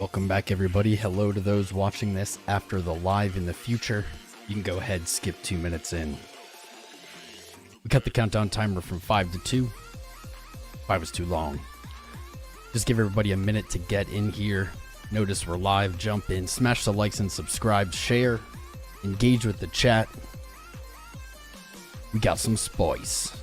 Welcome back, everybody. Hello to those watching this after the live in the future. You can go ahead, skip 2 minutes in. We cut the countdown timer from 5 to 2. 5 was too long. Just give everybody a minute to get in here. Notice we're live. Jump in, smash the likes and subscribe, share, engage with the chat. We got some spice.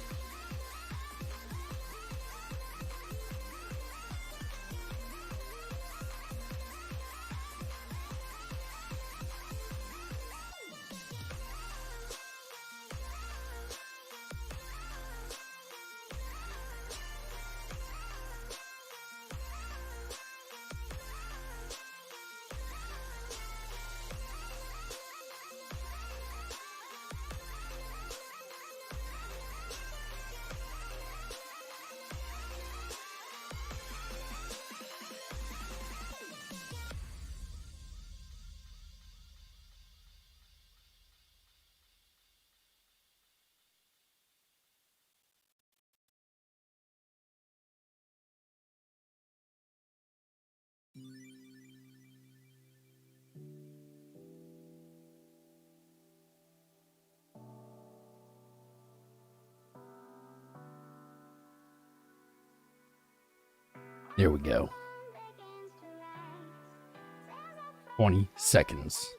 There we go. 20 seconds.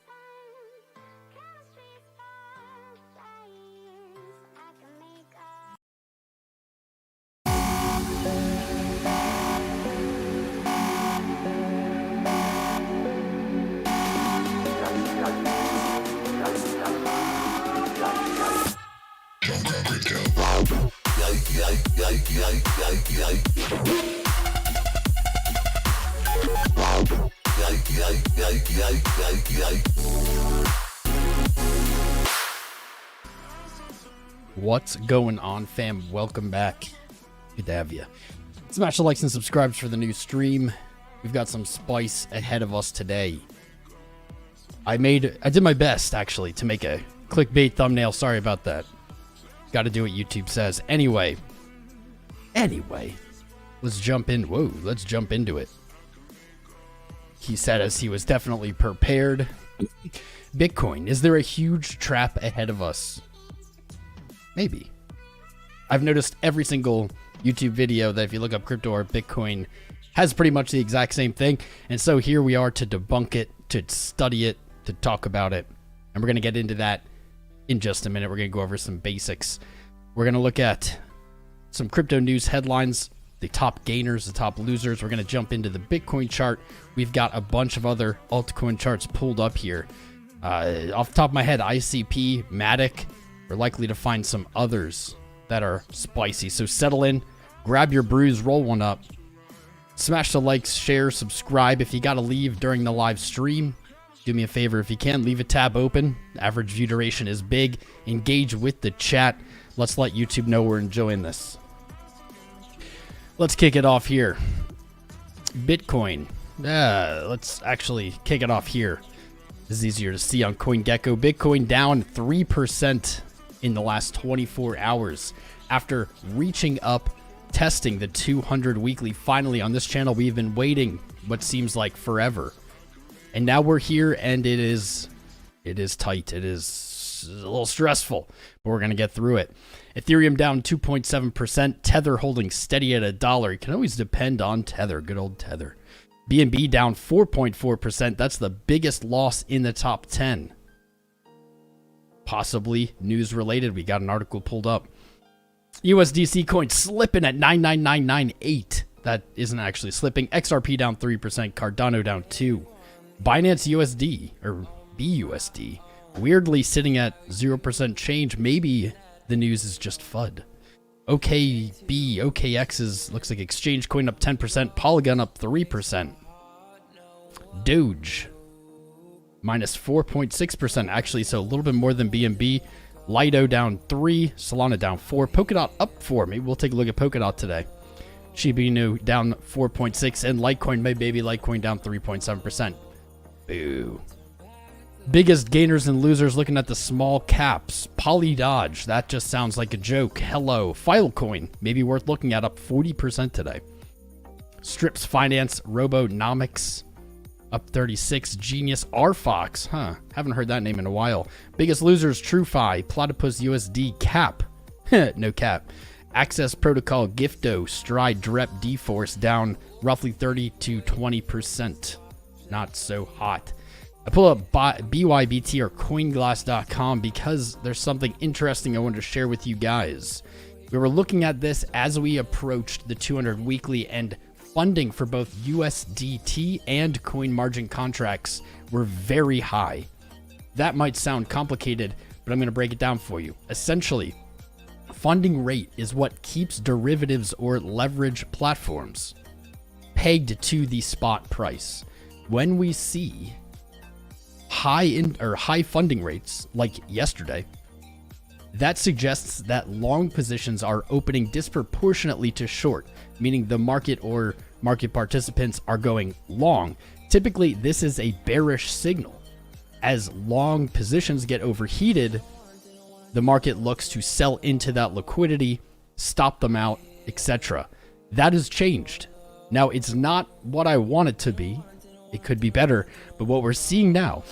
What's going on, fam? Welcome back. Good to have you. Smash the likes and subscribes for the new stream. We've got some spice ahead of us today. I did my best, actually, to make a clickbait thumbnail. Sorry about that. Got to do what YouTube says. Anyway, let's jump in. Whoa, let's jump into it. He said as he was definitely prepared. Bitcoin, is there a huge trap ahead of us? Maybe. I've noticed every single YouTube video that if you look up crypto or Bitcoin has pretty much the exact same thing. And so here we are to debunk it, to study it, to talk about it. And we're going to get into that in just a minute. We're going to go over some basics. We're going to look at some crypto news headlines, the top gainers, the top losers. We're going to jump into the Bitcoin chart. We've got a bunch of other altcoin charts pulled up here. Off the top of my head, ICP, MATIC. We're likely to find some others that are spicy. So settle in, grab your brews, roll one up. Smash the likes, share, subscribe. If you got to leave during the live stream, do me a favor. If you can, leave a tab open. Average view duration is big. Engage with the chat. Let's let YouTube know we're enjoying this. Let's kick it off here. Bitcoin. Let's actually kick it off here. This is easier to see on CoinGecko. Bitcoin down 3% in the last 24 hours after reaching up, testing the 200 weekly. Finally, on this channel, we've been waiting what seems like forever. And now we're here, and it is tight. It is a little stressful, but we're going to get through it. Ethereum down 2.7%. Tether holding steady at $1. You can always depend on Tether. Good old Tether. BNB down 4.4%. That's the biggest loss in the top 10. Possibly news related. We got an article pulled up. USDC coin slipping at 99998. That isn't actually slipping. XRP down 3%. Cardano down 2%. Binance USD or BUSD weirdly sitting at 0% change. Maybe the news is just FUD. OKX looks like exchange coin up 10%. Polygon up 3%. DOGE minus 4.6% actually, so a little bit more than BNB. Lido down 3%. Solana down 4%. Polkadot up 4%. Maybe we'll take a look at Polkadot today. Shiba down 4.6%. And Litecoin, my baby Litecoin, down 3.7%. Boo. Biggest gainers and losers, looking at the small caps. Polkadot, that just sounds like a joke. Hello. FileCoin, maybe worth looking at, up 40% today. Strips Finance, Robonomics, up 36. Genius, RFox, haven't heard that name in a while. Biggest losers, TrueFi, Platypus USD, Cap, no cap. Access Protocol, Gifto, Stride, Drep, D-Force down roughly 30 to 20%. Not so hot. I pull up BYBT or Coinglass.com because there's something interesting I wanted to share with you guys. We were looking at this as we approached the 200 weekly, and funding for both USDT and coin margin contracts were very high. That might sound complicated, but I'm going to break it down for you. Essentially, funding rate is what keeps derivatives or leverage platforms pegged to the spot price. When we see high funding rates like yesterday, that suggests that long positions are opening disproportionately to short, meaning the market or market participants are going long. Typically, this is a bearish signal. As long positions get overheated, the market looks to sell into that liquidity, stop them out, etc. That has changed. Now, it's not what I want it to be. It could be better, but what we're seeing now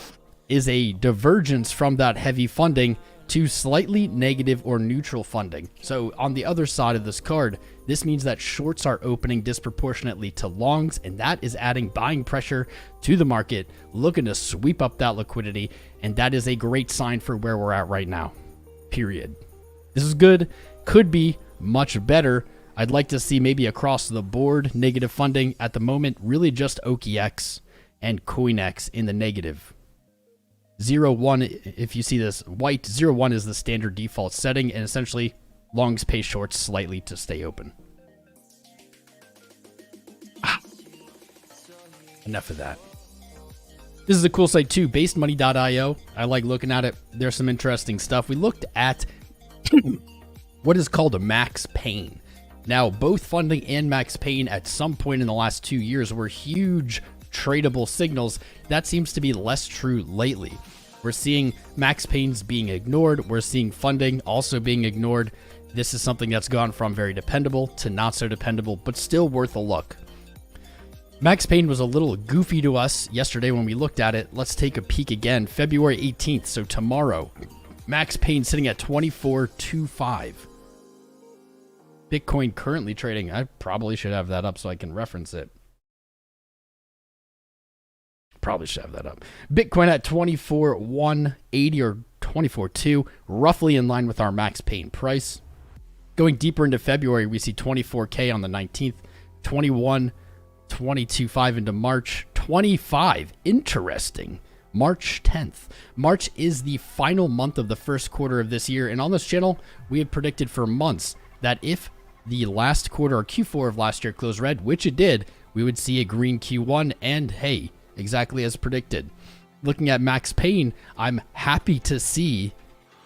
is a divergence from that heavy funding to slightly negative or neutral funding. So on the other side of this card, this means that shorts are opening disproportionately to longs, and that is adding buying pressure to the market, looking to sweep up that liquidity, and that is a great sign for where we're at right now, period. This is good, could be much better. I'd like to see maybe across the board negative funding. At the moment, really just OKX and CoinX in the negative. 0-1, if you see this white, 0-1 is the standard default setting, and essentially longs pay shorts slightly to stay open. Enough of that. This is a cool site too, basedmoney.io. I like looking at it. There's some interesting stuff. We looked at what is called a max pain. Now, both funding and max pain at some point in the last 2 years were huge tradable signals. That seems to be less true lately. We're seeing max pains being ignored. We're seeing funding also being ignored. This is something that's gone from very dependable to not so dependable, but still worth a look. Max pain was a little goofy to us yesterday when we looked at it. Let's take a peek again. February 18th, so tomorrow. Max pain sitting at 24.25. Bitcoin currently trading. I probably should have that up so I can reference it. Probably should have that up. Bitcoin at 24,180 or 24.2, roughly in line with our max pain price. Going deeper into February, we see 24K on the 19th, 21.22.5 into March, 25. Interesting. March 10th. March is the final month of the first quarter of this year, and on this channel, we had predicted for months that if the last quarter or Q4 of last year closed red, which it did, we would see a green Q1, and hey, exactly as predicted. Looking at max pain, I'm happy to see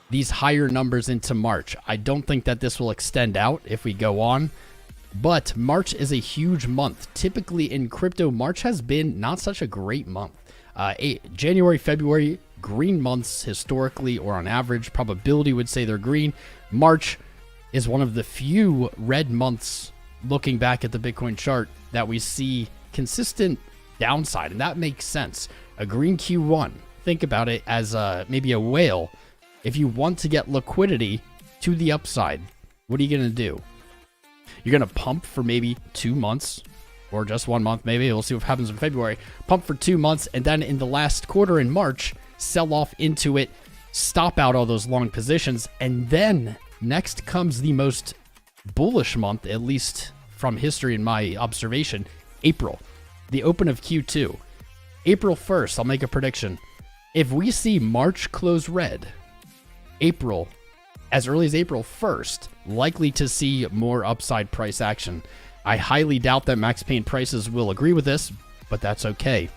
these higher numbers into March. I don't think that this will extend out if we go on, but March is a huge month. Typically in crypto, March has been not such a great month. January, February, green months historically or on average, probability would say they're green. March is one of the few red months looking back at the Bitcoin chart that we see consistent downside, and that makes sense. A green Q1, think about it as maybe a whale. If you want to get liquidity to the upside, what are you going to do? You're going to pump for maybe 2 months or just 1 month, maybe. We'll see what happens in February. Pump for 2 months, and then in the last quarter in March, sell off into it, stop out all those long positions, and then next comes the most bullish month, at least from history in my observation, April. The open of Q2. April 1st, I'll make a prediction. If we see March close red, April, as early as April 1st, likely to see more upside price action. I highly doubt that max pain prices will agree with this, but that's okay.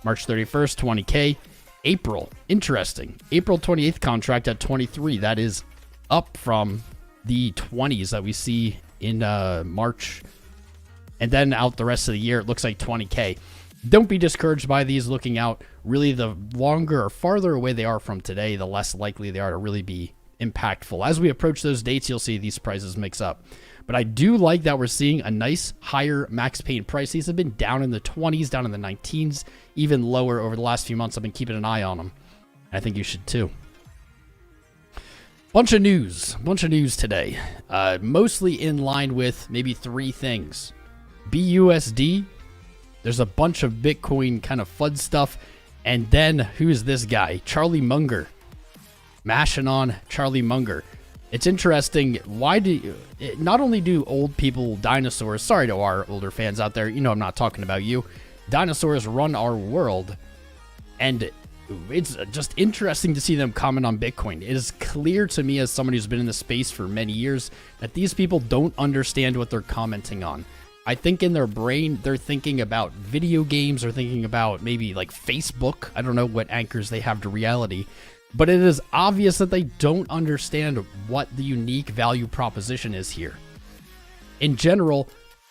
March 31st, 20K. April, interesting. April 28th contract at 23. That is up from the 20s that we see in March. And then out the rest of the year, it looks like 20K. Don't be discouraged by these looking out. Really, the longer or farther away they are from today, the less likely they are to really be impactful. As we approach those dates, you'll see these prices mix up. But I do like that we're seeing a nice higher max pain price. These have been down in the 20s, down in the 19s, even lower over the last few months. I've been keeping an eye on them. I think you should too. Bunch of news today. Mostly in line with maybe three things. BUSD, there's a bunch of Bitcoin kind of FUD stuff. And then, who's this guy? Charlie Munger. Mashing on Charlie Munger. It's interesting, why do not only do old people, dinosaurs, sorry to our older fans out there, you know I'm not talking about you, dinosaurs run our world, and it's just interesting to see them comment on Bitcoin. It is clear to me as someone who's been in the space for many years that these people don't understand what they're commenting on. I think in their brain, they're thinking about video games or thinking about maybe like Facebook. I don't know what anchors they have to reality. But it is obvious that they don't understand what the unique value proposition is here. In general,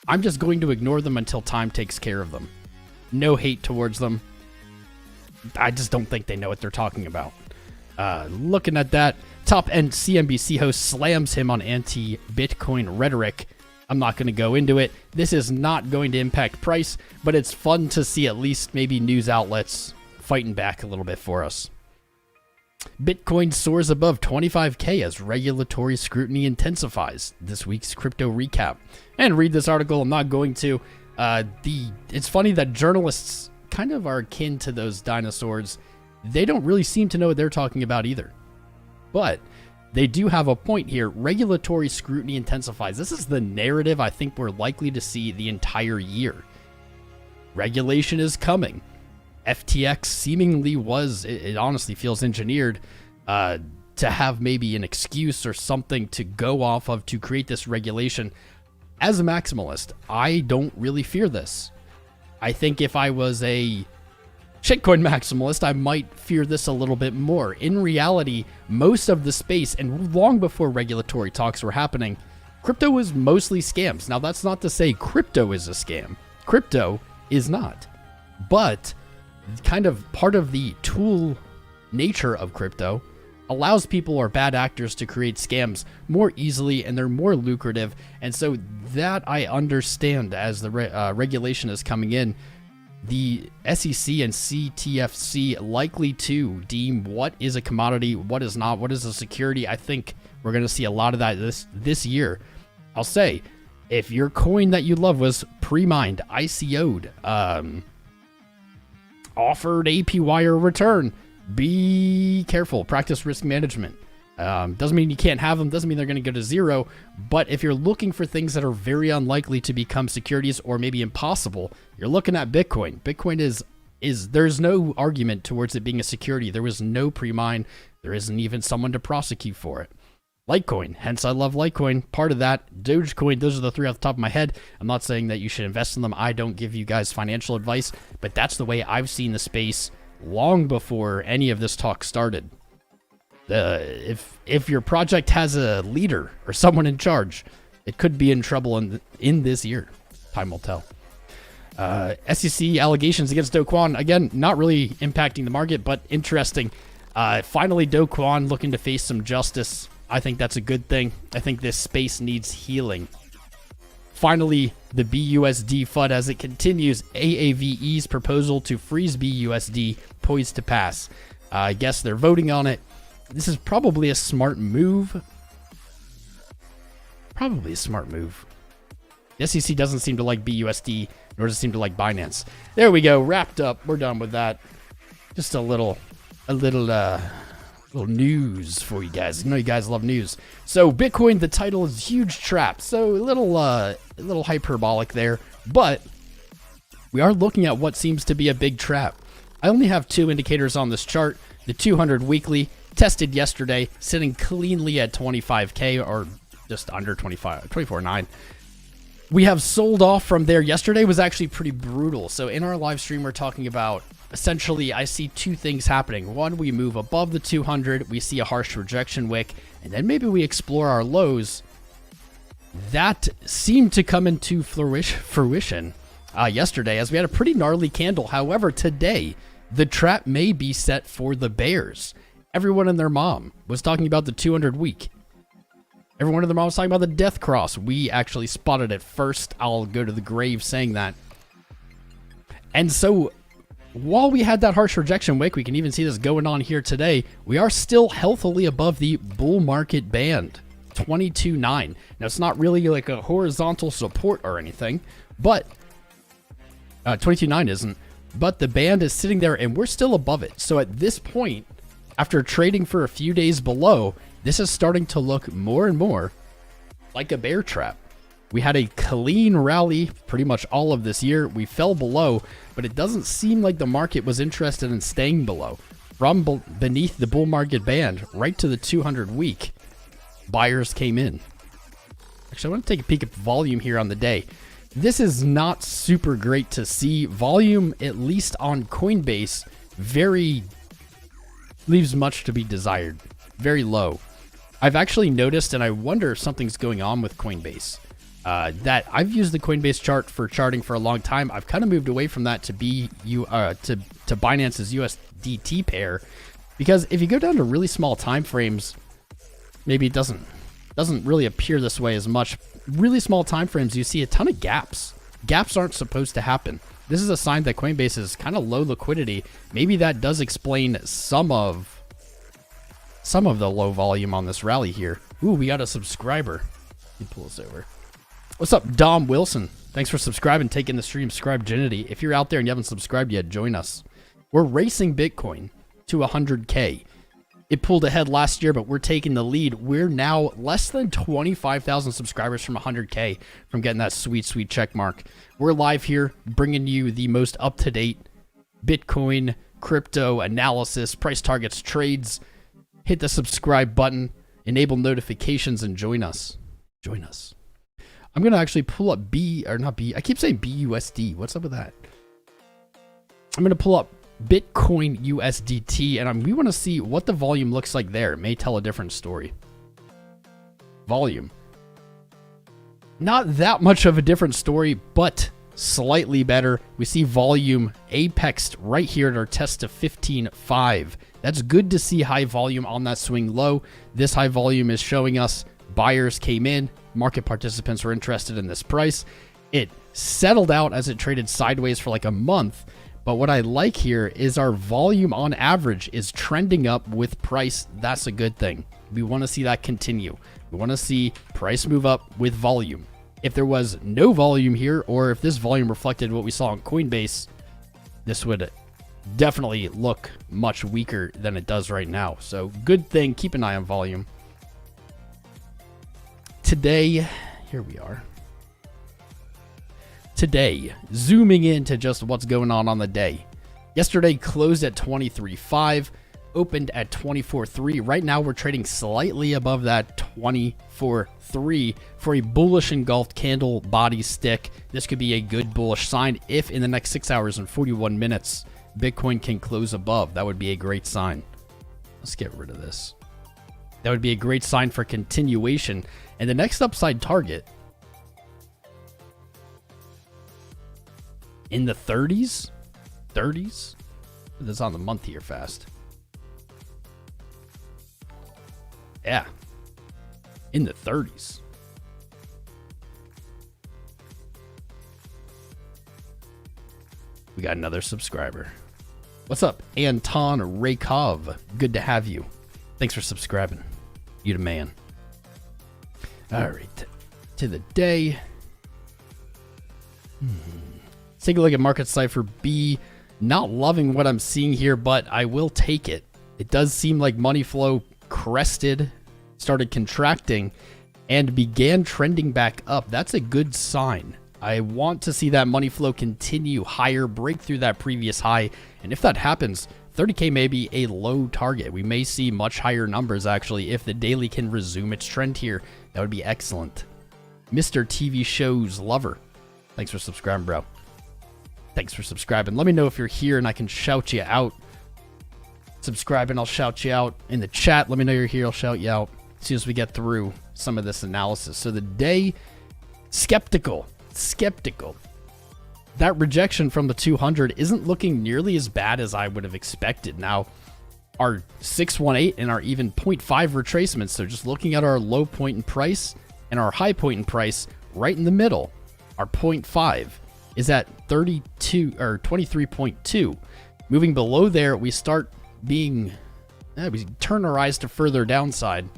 I'm just going to ignore them until time takes care of them. No hate towards them. I just don't think they know what they're talking about. Looking at that, top-end CNBC host slams him on anti-Bitcoin rhetoric. I'm not going to go into it. This is not going to impact price, but it's fun to see at least maybe news outlets fighting back a little bit for us. Bitcoin soars above 25K as regulatory scrutiny intensifies. This week's crypto recap. And read this article. I'm not going to. It's funny that journalists kind of are akin to those dinosaurs. They don't really seem to know what they're talking about either. But they do have a point here. Regulatory scrutiny intensifies. This is the narrative I think we're likely to see the entire year. Regulation is coming. FTX seemingly it honestly feels engineered to have maybe an excuse or something to go off of to create this regulation. As a maximalist, I don't really fear this. I think if I was a shitcoin maximalist, I might fear this a little bit more. In reality, most of the space, and long before regulatory talks were happening, crypto was mostly scams. Now, that's not to say crypto is a scam. Crypto is not. But kind of part of the tool nature of crypto allows people or bad actors to create scams more easily, and they're more lucrative. And so that I understand as the regulation is coming in, the SEC and CTFC likely to deem what is a commodity, what is not, what is a security. I think we're going to see a lot of that this year. I'll say, if your coin that you love was pre-mined, ICO'd, offered APY or return, be careful. Practice risk management. Doesn't mean you can't have them. Doesn't mean they're going to go to zero. But if you're looking for things that are very unlikely to become securities or maybe impossible, you're looking at Bitcoin. Bitcoin is there's no argument towards it being a security. There was no pre-mine. There isn't even someone to prosecute for it. Litecoin, hence I love Litecoin. Part of that, Dogecoin, those are the three off the top of my head. I'm not saying that you should invest in them. I don't give you guys financial advice, but that's the way I've seen the space long before any of this talk started. If your project has a leader or someone in charge, it could be in trouble in this year. Time will tell. SEC allegations against Do Kwon, again, not really impacting the market, but interesting. Finally, Do Kwon looking to face some justice. I think that's a good thing. I think this space needs healing. Finally, the BUSD FUD as it continues. AAVE's proposal to freeze BUSD poised to pass. I guess they're voting on it. This is probably a smart move. Probably a smart move. The SEC doesn't seem to like BUSD, nor does it seem to like Binance. There we go. Wrapped up. We're done with that. Just a little news for you guys. I know you guys love news. So Bitcoin, the title is Huge Trap. So a little hyperbolic there, but we are looking at what seems to be a big trap. I only have two indicators on this chart. The 200 weekly tested yesterday, sitting cleanly at 25K or just under 24.9. We have sold off from there. Yesterday was actually pretty brutal. So in our live stream, we're talking about essentially, I see two things happening. One, we move above the 200, we see a harsh rejection wick, and then maybe we explore our lows. That seemed to come into fruition yesterday as we had a pretty gnarly candle. However, today, the trap may be set for the bears. Everyone and their mom was talking about the 200 week. Every one of them I was talking about the death cross. We actually spotted it first. I'll go to the grave saying that. And so while we had that harsh rejection wick, we can even see this going on here today. We are still healthily above the bull market band, 22.9. Now, it's not really like a horizontal support or anything, but 22.9 isn't. But the band is sitting there and we're still above it. So at this point, after trading for a few days below, this is starting to look more and more like a bear trap. We had a clean rally pretty much all of this year. We fell below, but it doesn't seem like the market was interested in staying below. From beneath the bull market band right to the 200 week, buyers came in. Actually, I want to take a peek at volume here on the day. This is not super great to see. Volume, at least on Coinbase, leaves much to be desired. Very low. I've actually noticed, and I wonder if something's going on with Coinbase, that I've used the Coinbase chart for charting for a long time. I've kind of moved away from that to Binance's USDT pair, because if you go down to really small time frames, maybe it doesn't really appear this way as much. Really small time frames, you see a ton of gaps. Gaps aren't supposed to happen. This is a sign that Coinbase is kind of low liquidity. Maybe that does explain some of the low volume on this rally here. Ooh, we got a subscriber. Let me pull us over. What's up, Dom Wilson? Thanks for subscribing, taking the stream subscribe-genity. If you're out there and you haven't subscribed yet, join us. We're racing Bitcoin to 100K. It pulled ahead last year, but we're taking the lead. We're now less than 25,000 subscribers from 100K from getting that sweet, sweet check mark. We're live here bringing you the most up-to-date Bitcoin, crypto analysis, price targets, trades. Hit the subscribe button, enable notifications, and join us. Join us. I'm going to actually pull up I keep saying BUSD. What's up with that? I'm going to pull up Bitcoin USDT, and we want to see what the volume looks like there. It may tell a different story. Volume. Not that much of a different story, but slightly better. We see volume apexed right here at our test of 15.5. That's good to see high volume on that swing low. This high volume is showing us buyers came in, market participants were interested in this price. It settled out as it traded sideways for like a month. But what I like here is our volume on average is trending up with price. That's a good thing. We want to see that continue. We want to see price move up with volume. If there was no volume here, or if this volume reflected what we saw on Coinbase, this would definitely look much weaker than it does right now. So good thing, keep an eye on volume. Today, here we are. Today, zooming into just what's going on the day. Yesterday closed at 23.5, opened at 24.3. Right now we're trading slightly above that 24.3 for a bullish engulfed candle body stick. This could be a good bullish sign if in the next 6 hours and 41 minutes Bitcoin can close above. That would be a great sign. Let's get rid of this. That would be a great sign for continuation. And the next upside target in the 30s. That's on the month here fast. Yeah. In the 30s. We got another subscriber. What's up, Anton Raykov? Good to have you. Thanks for subscribing. You the man. All right. To the day. Let's take a look at Marketcipher B. Not loving what I'm seeing here, but I will take it. It does seem like money flow crested, started contracting, and began trending back up. That's a good sign. I want to see that money flow continue higher, break through that previous high, and if that happens, 30K may be a low target. We may see much higher numbers, actually, if the daily can resume its trend here. That would be excellent. Mr. TV Shows Lover. Thanks for subscribing, bro. Thanks for subscribing. Let me know if you're here and I can shout you out. Subscribe and I'll shout you out in the chat. Let me know you're here. I'll shout you out as soon as we get through some of this analysis. So the day, skeptical. That rejection from the 200 isn't looking nearly as bad as I would have expected. Now, our 618 and our even 0.5 retracements. So just looking at our low point in price and our high point in price right in the middle, our 0.5 is at 32 or 23.2. Moving below there, we start being, we turn our eyes to further downside.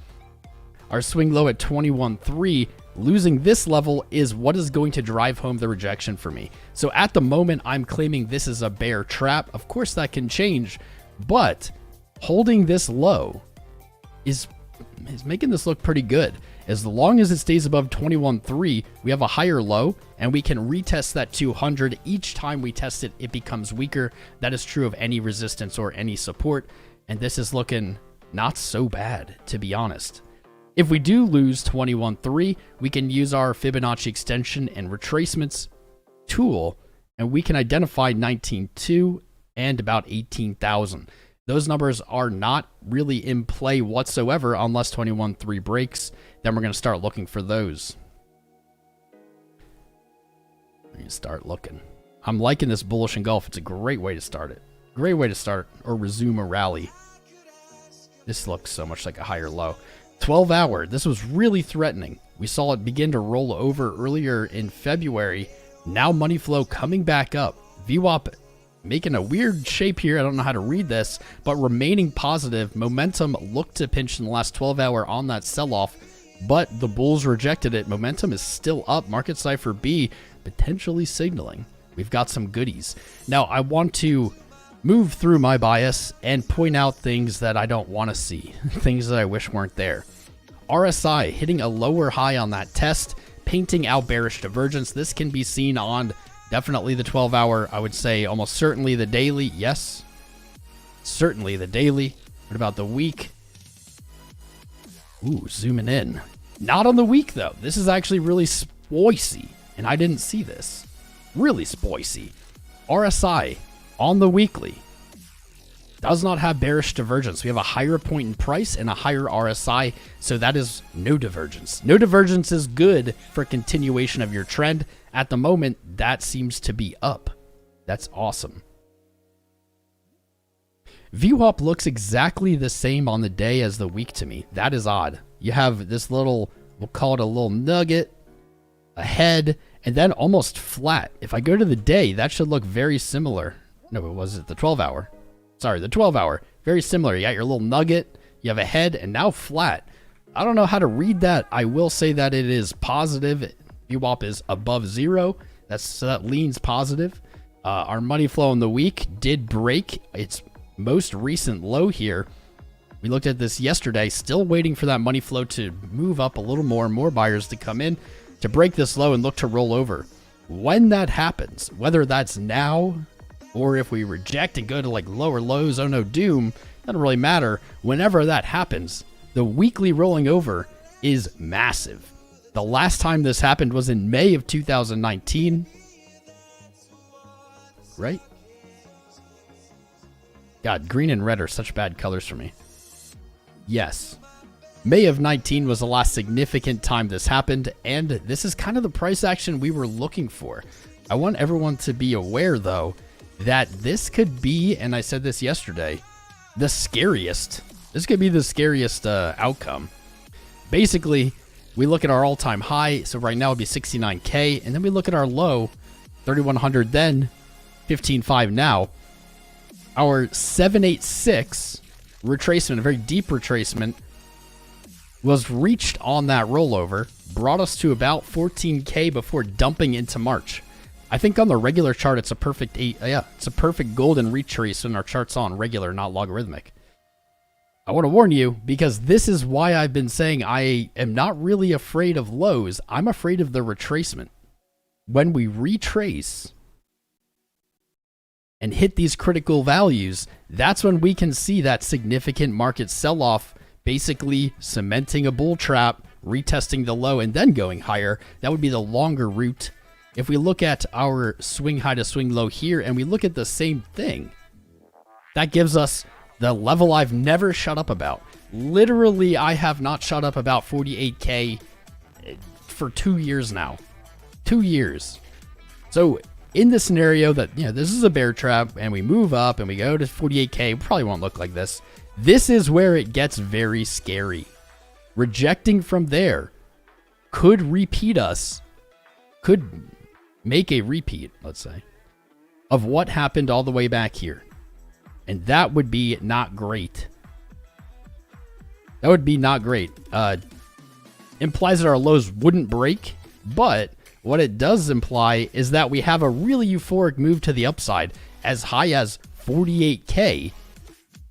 Our swing low at 21.3, losing this level is what is going to drive home the rejection for me. So at the moment, I'm claiming this is a bear trap. Of course, that can change, but holding this low is making this look pretty good. As long as it stays above 21.3, we have a higher low, and we can retest that 200. Each time we test it, it becomes weaker. That is true of any resistance or any support, and this is looking not so bad, to be honest. If we do lose 21.3, we can use our Fibonacci extension and retracements tool, and we can identify 19.2 and about 18,000. Those numbers are not really in play whatsoever unless 21.3 breaks. Then we're going to start looking for those. We're going to start looking. I'm liking this bullish engulf. It's a great way to start it. Great way to start or resume a rally. This looks so much like a higher low. 12 hour. This was really threatening. We saw it begin to roll over earlier in February. Now money flow coming back up. VWAP making a weird shape here. I don't know how to read this, but remaining positive. Momentum looked to pinch in the last 12 hour on that sell-off, but the bulls rejected it. Momentum is still up. Marketcipher B potentially signaling we've got some goodies. Now I want to move through my bias and point out things that I don't want to see, things that I wish weren't there. RSI hitting a lower high on that test, painting out bearish divergence. This can be seen on definitely the 12 hour. I would say almost certainly the daily. Yes, certainly the daily. What about the week? Ooh, zooming in. Not on the week though. This is actually really spicy, and I didn't see this. Really spicy. RSI on the weekly does not have bearish divergence. We have a higher point in price and a higher RSI, so that is no divergence. No divergence is good for continuation of your trend. At the moment, that seems to be up. That's awesome. VWAP looks exactly the same on the day as the week to me. That is odd. You have this little, we'll call it a little nugget, a head, and then almost flat. If I go to the day, that should look very similar. No, it was the 12 hour. Sorry, the 12 hour. Very similar. You got your little nugget, you have a head, and now flat. I don't know how to read that. I will say that it is positive. VWAP is above 0. So that leans positive. Our money flow in the week did break its most recent low here. We looked at this yesterday, still waiting for that money flow to move up a little more buyers to come in to break this low and look to roll over. When that happens, whether that's now or if we reject and go to like lower lows, oh no, doom, doesn't really matter. Whenever that happens, the weekly rolling over is massive. The last time this happened was in May of 2019. Right? God, green and red are such bad colors for me. Yes. May of 19 was the last significant time this happened, and this is kind of the price action we were looking for. I want everyone to be aware, though, that this could be, and I said this yesterday, the scariest. This could be the scariest outcome. Basically, we look at our all-time high, so right now it'd be 69K, and then we look at our low, 3,100 then, 15.5 now. Our 786 retracement, a very deep retracement, was reached on that rollover, brought us to about 14K before dumping into March. I think on the regular chart, it's a perfect it's a perfect golden retrace when our chart's on regular, not logarithmic. I want to warn you, because this is why I've been saying I am not really afraid of lows. I'm afraid of the retracement. When we retrace and hit these critical values, that's when we can see that significant market sell-off, basically cementing a bull trap, retesting the low, and then going higher. That would be the longer route. If we look at our swing high to swing low here, and we look at the same thing, that gives us the level I've never shut up about. Literally, I have not shut up about 48K for 2 years now. 2 years. So in the scenario that, this is a bear trap and we move up and we go to 48K, probably won't look like this. This is where it gets very scary. Rejecting from there could make a repeat, let's say, of what happened all the way back here. And that would be not great. That would be not great. Implies that our lows wouldn't break, but what it does imply is that we have a really euphoric move to the upside as high as 48K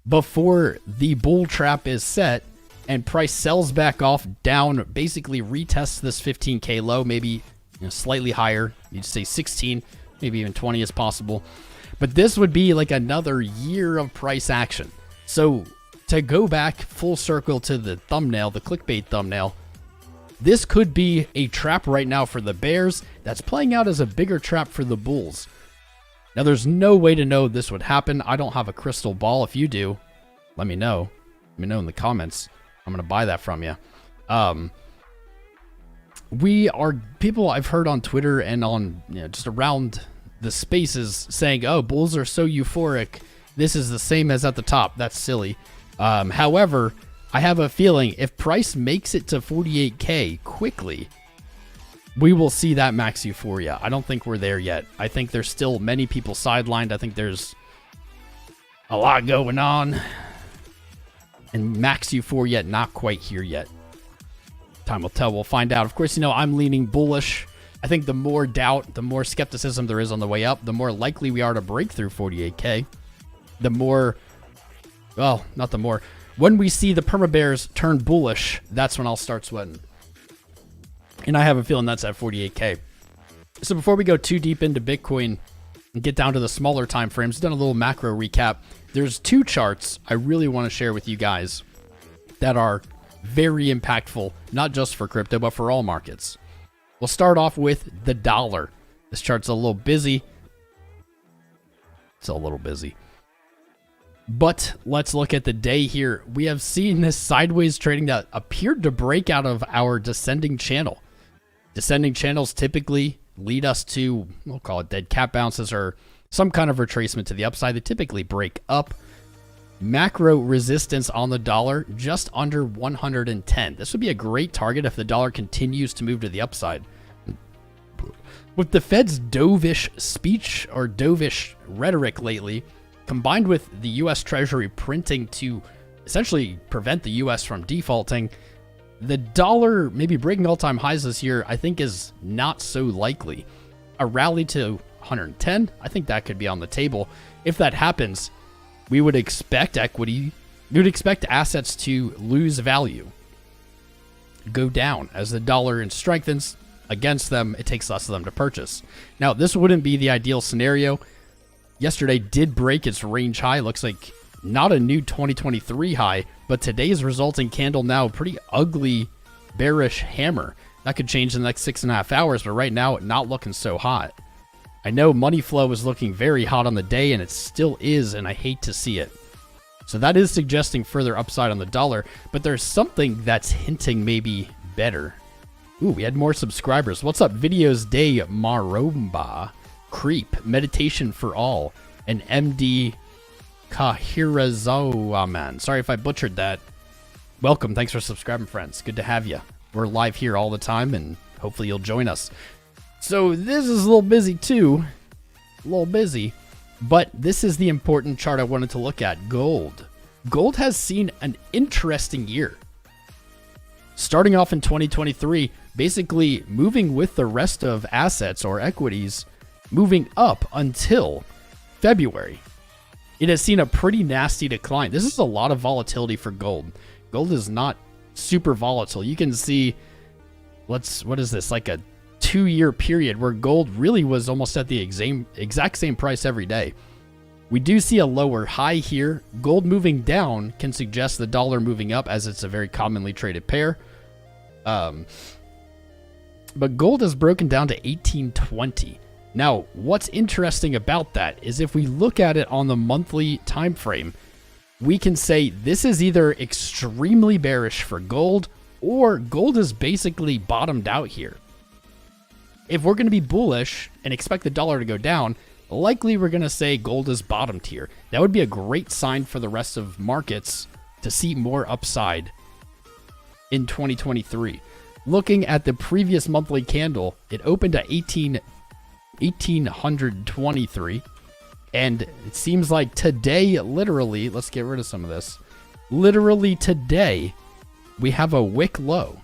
before the bull trap is set and price sells back off down, basically retests this 15K low, maybe slightly higher. You'd say 16, maybe even 20 is possible. But this would be like another year of price action. So to go back full circle to the thumbnail, the clickbait thumbnail, this could be a trap right now for the bears that's playing out as a bigger trap for the bulls. Now, there's no way to know this would happen. I don't have a crystal ball. If you do, let me know. Let me know in the comments. I'm going to buy that from you. People I've heard on Twitter and on just around the spaces saying, oh, bulls are so euphoric. This is the same as at the top. That's silly. However, I have a feeling if price makes it to 48K quickly, we will see that max euphoria. I don't think we're there yet. I think there's still many people sidelined. I think there's a lot going on. And max euphoria not quite here yet. Time will tell. We'll find out. Of course, I'm leaning bullish. I think the more doubt, the more skepticism there is on the way up, the more likely we are to break through 48K. The more, well, not the more. When we see the perma bears turn bullish, that's when I'll start sweating. And I have a feeling that's at 48K. So before we go too deep into Bitcoin and get down to the smaller time frames, done a little macro recap. There's two charts I really want to share with you guys that are very impactful, not just for crypto, but for all markets. We'll start off with the dollar. This chart's a little busy. It's a little busy. But let's look at the day here. We have seen this sideways trading that appeared to break out of our descending channel. Descending channels typically lead us to, we'll call it dead cat bounces or some kind of retracement to the upside. They typically break up. Macro resistance on the dollar just under 110. This would be a great target if the dollar continues to move to the upside. With the Fed's dovish speech or dovish rhetoric lately, combined with the U.S. Treasury printing to essentially prevent the U.S. from defaulting, the dollar maybe breaking all-time highs this year, I think, is not so likely. A rally to 110, I think that could be on the table. If that happens, we would expect assets to lose value, go down. As the dollar strengthens against them, it takes less of them to purchase. Now, this wouldn't be the ideal scenario. Yesterday did break its range high. Looks like not a new 2023 high, but today's resulting candle now pretty ugly bearish hammer. That could change in the next 6.5 hours, but right now, not looking so hot. I know money flow is looking very hot on the day, and it still is, and I hate to see it. So that is suggesting further upside on the dollar, but there's something that's hinting maybe better. Ooh, we had more subscribers. What's up, Videos Day Maromba, Creep, Meditation for All, and MD Kahirazawa, man. Sorry if I butchered that. Welcome. Thanks for subscribing, friends. Good to have you. We're live here all the time, and hopefully you'll join us. So this is a little busy too. A little busy. But this is the important chart I wanted to look at. Gold. Gold has seen an interesting year. Starting off in 2023, basically moving with the rest of assets or equities, moving up until February. It has seen a pretty nasty decline. This is a lot of volatility for gold. Gold is not super volatile. You can see, what is this, like a 2-year period where gold really was almost at the exact same price every day. We do see a lower high here. Gold moving down can suggest the dollar moving up, as it's a very commonly traded pair. But gold has broken down to 1820. Now, what's interesting about that is if we look at it on the monthly time frame, we can say this is either extremely bearish for gold or gold is basically bottomed out here. If we're going to be bullish and expect the dollar to go down, likely we're going to say gold is bottomed here. That would be a great sign for the rest of markets to see more upside in 2023. Looking at the previous monthly candle, it opened at 1823, and it seems like today, literally, let's get rid of some of this. Literally today, we have a wick low.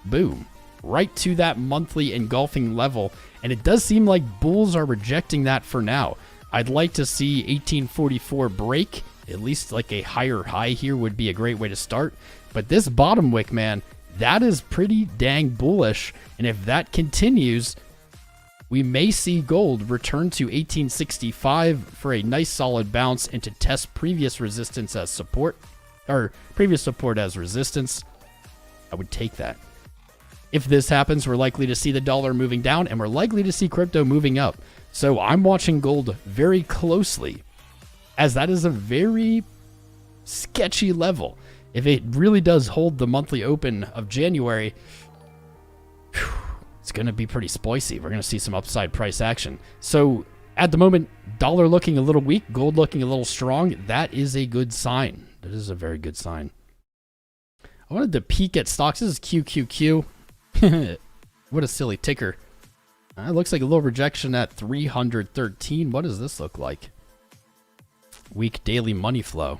Boom. Right to that monthly engulfing level, and it does seem like bulls are rejecting that for now. I'd like to see 1844 break. At least like a higher high here would be a great way to start. But this bottom wick, man, that is pretty dang bullish. And if that continues, we may see gold return to 1865 for a nice solid bounce and to test previous resistance as support, or previous support as resistance. I would take that. If this happens, we're likely to see the dollar moving down, and we're likely to see crypto moving up. So I'm watching gold very closely, as that is a very sketchy level. If it really does hold the monthly open of January, it's going to be pretty spicy. We're going to see some upside price action. So at the moment, dollar looking a little weak, gold looking a little strong. That is a good sign. That is a very good sign. I wanted to peek at stocks. This is QQQ. What a silly ticker. It looks like a little rejection at 313. What does this look like? Weak daily money flow.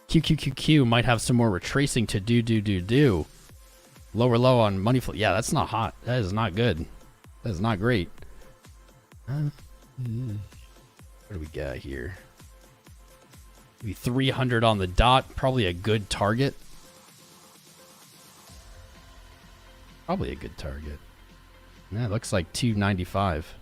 QQQQ might have some more retracing to do. Lower low on money flow. Yeah, that's not hot. That is not good. That is not great. What do we got here? Maybe 300 on the dot. Probably a good target. Probably a good target. Yeah, it looks like 295.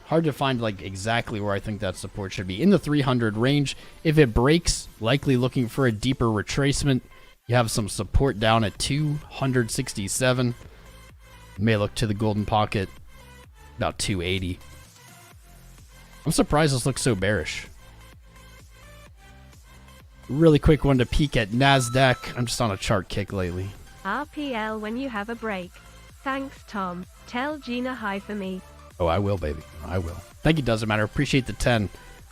Hard to find like exactly where I think that support should be. In the 300 range. If it breaks, likely looking for a deeper retracement. You have some support down at 267. You may look to the golden pocket, about 280. I'm surprised this looks so bearish. Really quick one to peek at NASDAQ. I'm just on a chart kick lately. RPL when you have a break. Thanks, Tom. Tell Gina hi for me. Oh, I will, baby. I will. Thank you, doesn't matter. Appreciate the 10.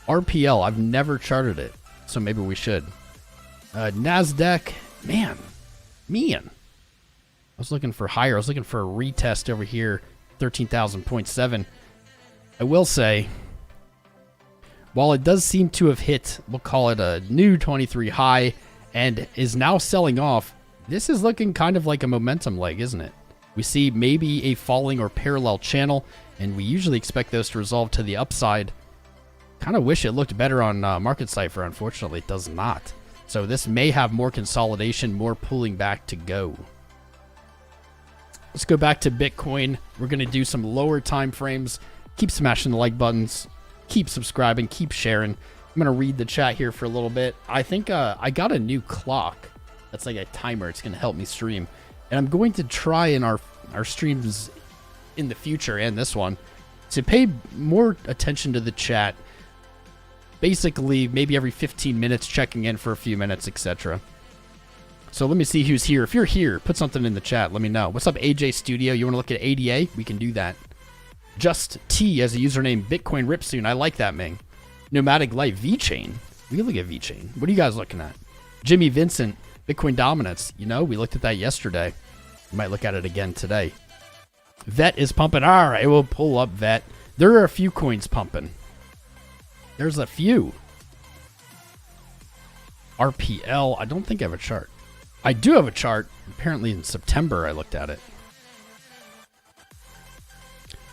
RPL, I've never charted it, so maybe we should. NASDAQ, man. I was looking for higher. I was looking for a retest over here, 13,000.7. I will say, while it does seem to have hit, we'll call it a new 23 high, and is now selling off, this is looking kind of like a momentum leg, isn't it? We see maybe a falling or parallel channel, and we usually expect those to resolve to the upside. Kind of wish it looked better on Marketcipher. Unfortunately, it does not. So this may have more consolidation, more pulling back to go. Let's go back to Bitcoin. We're going to do some lower time frames. Keep smashing the like buttons. Keep subscribing. Keep sharing. I'm going to read the chat here for a little bit. I think I got a new clock. That's like a timer. It's going to help me stream. And I'm going to try in our streams in the future and this one to pay more attention to the chat. Basically, maybe every 15 minutes, checking in for a few minutes, etc. So let me see who's here. If you're here, put something in the chat. Let me know. What's up, AJ Studio? You want to look at ADA? We can do that. Just T as a username. Bitcoin rip soon. I like that, Ming. Nomadic Light. VeChain. We can look at VeChain. What are you guys looking at? Jimmy Vincent. Bitcoin dominance. You know, we looked at that yesterday. We might look at it again today. VET is pumping. All right, we'll pull up VET. There are a few coins pumping. There's a few. RPL. I don't think I have a chart. I do have a chart. Apparently in September I looked at it.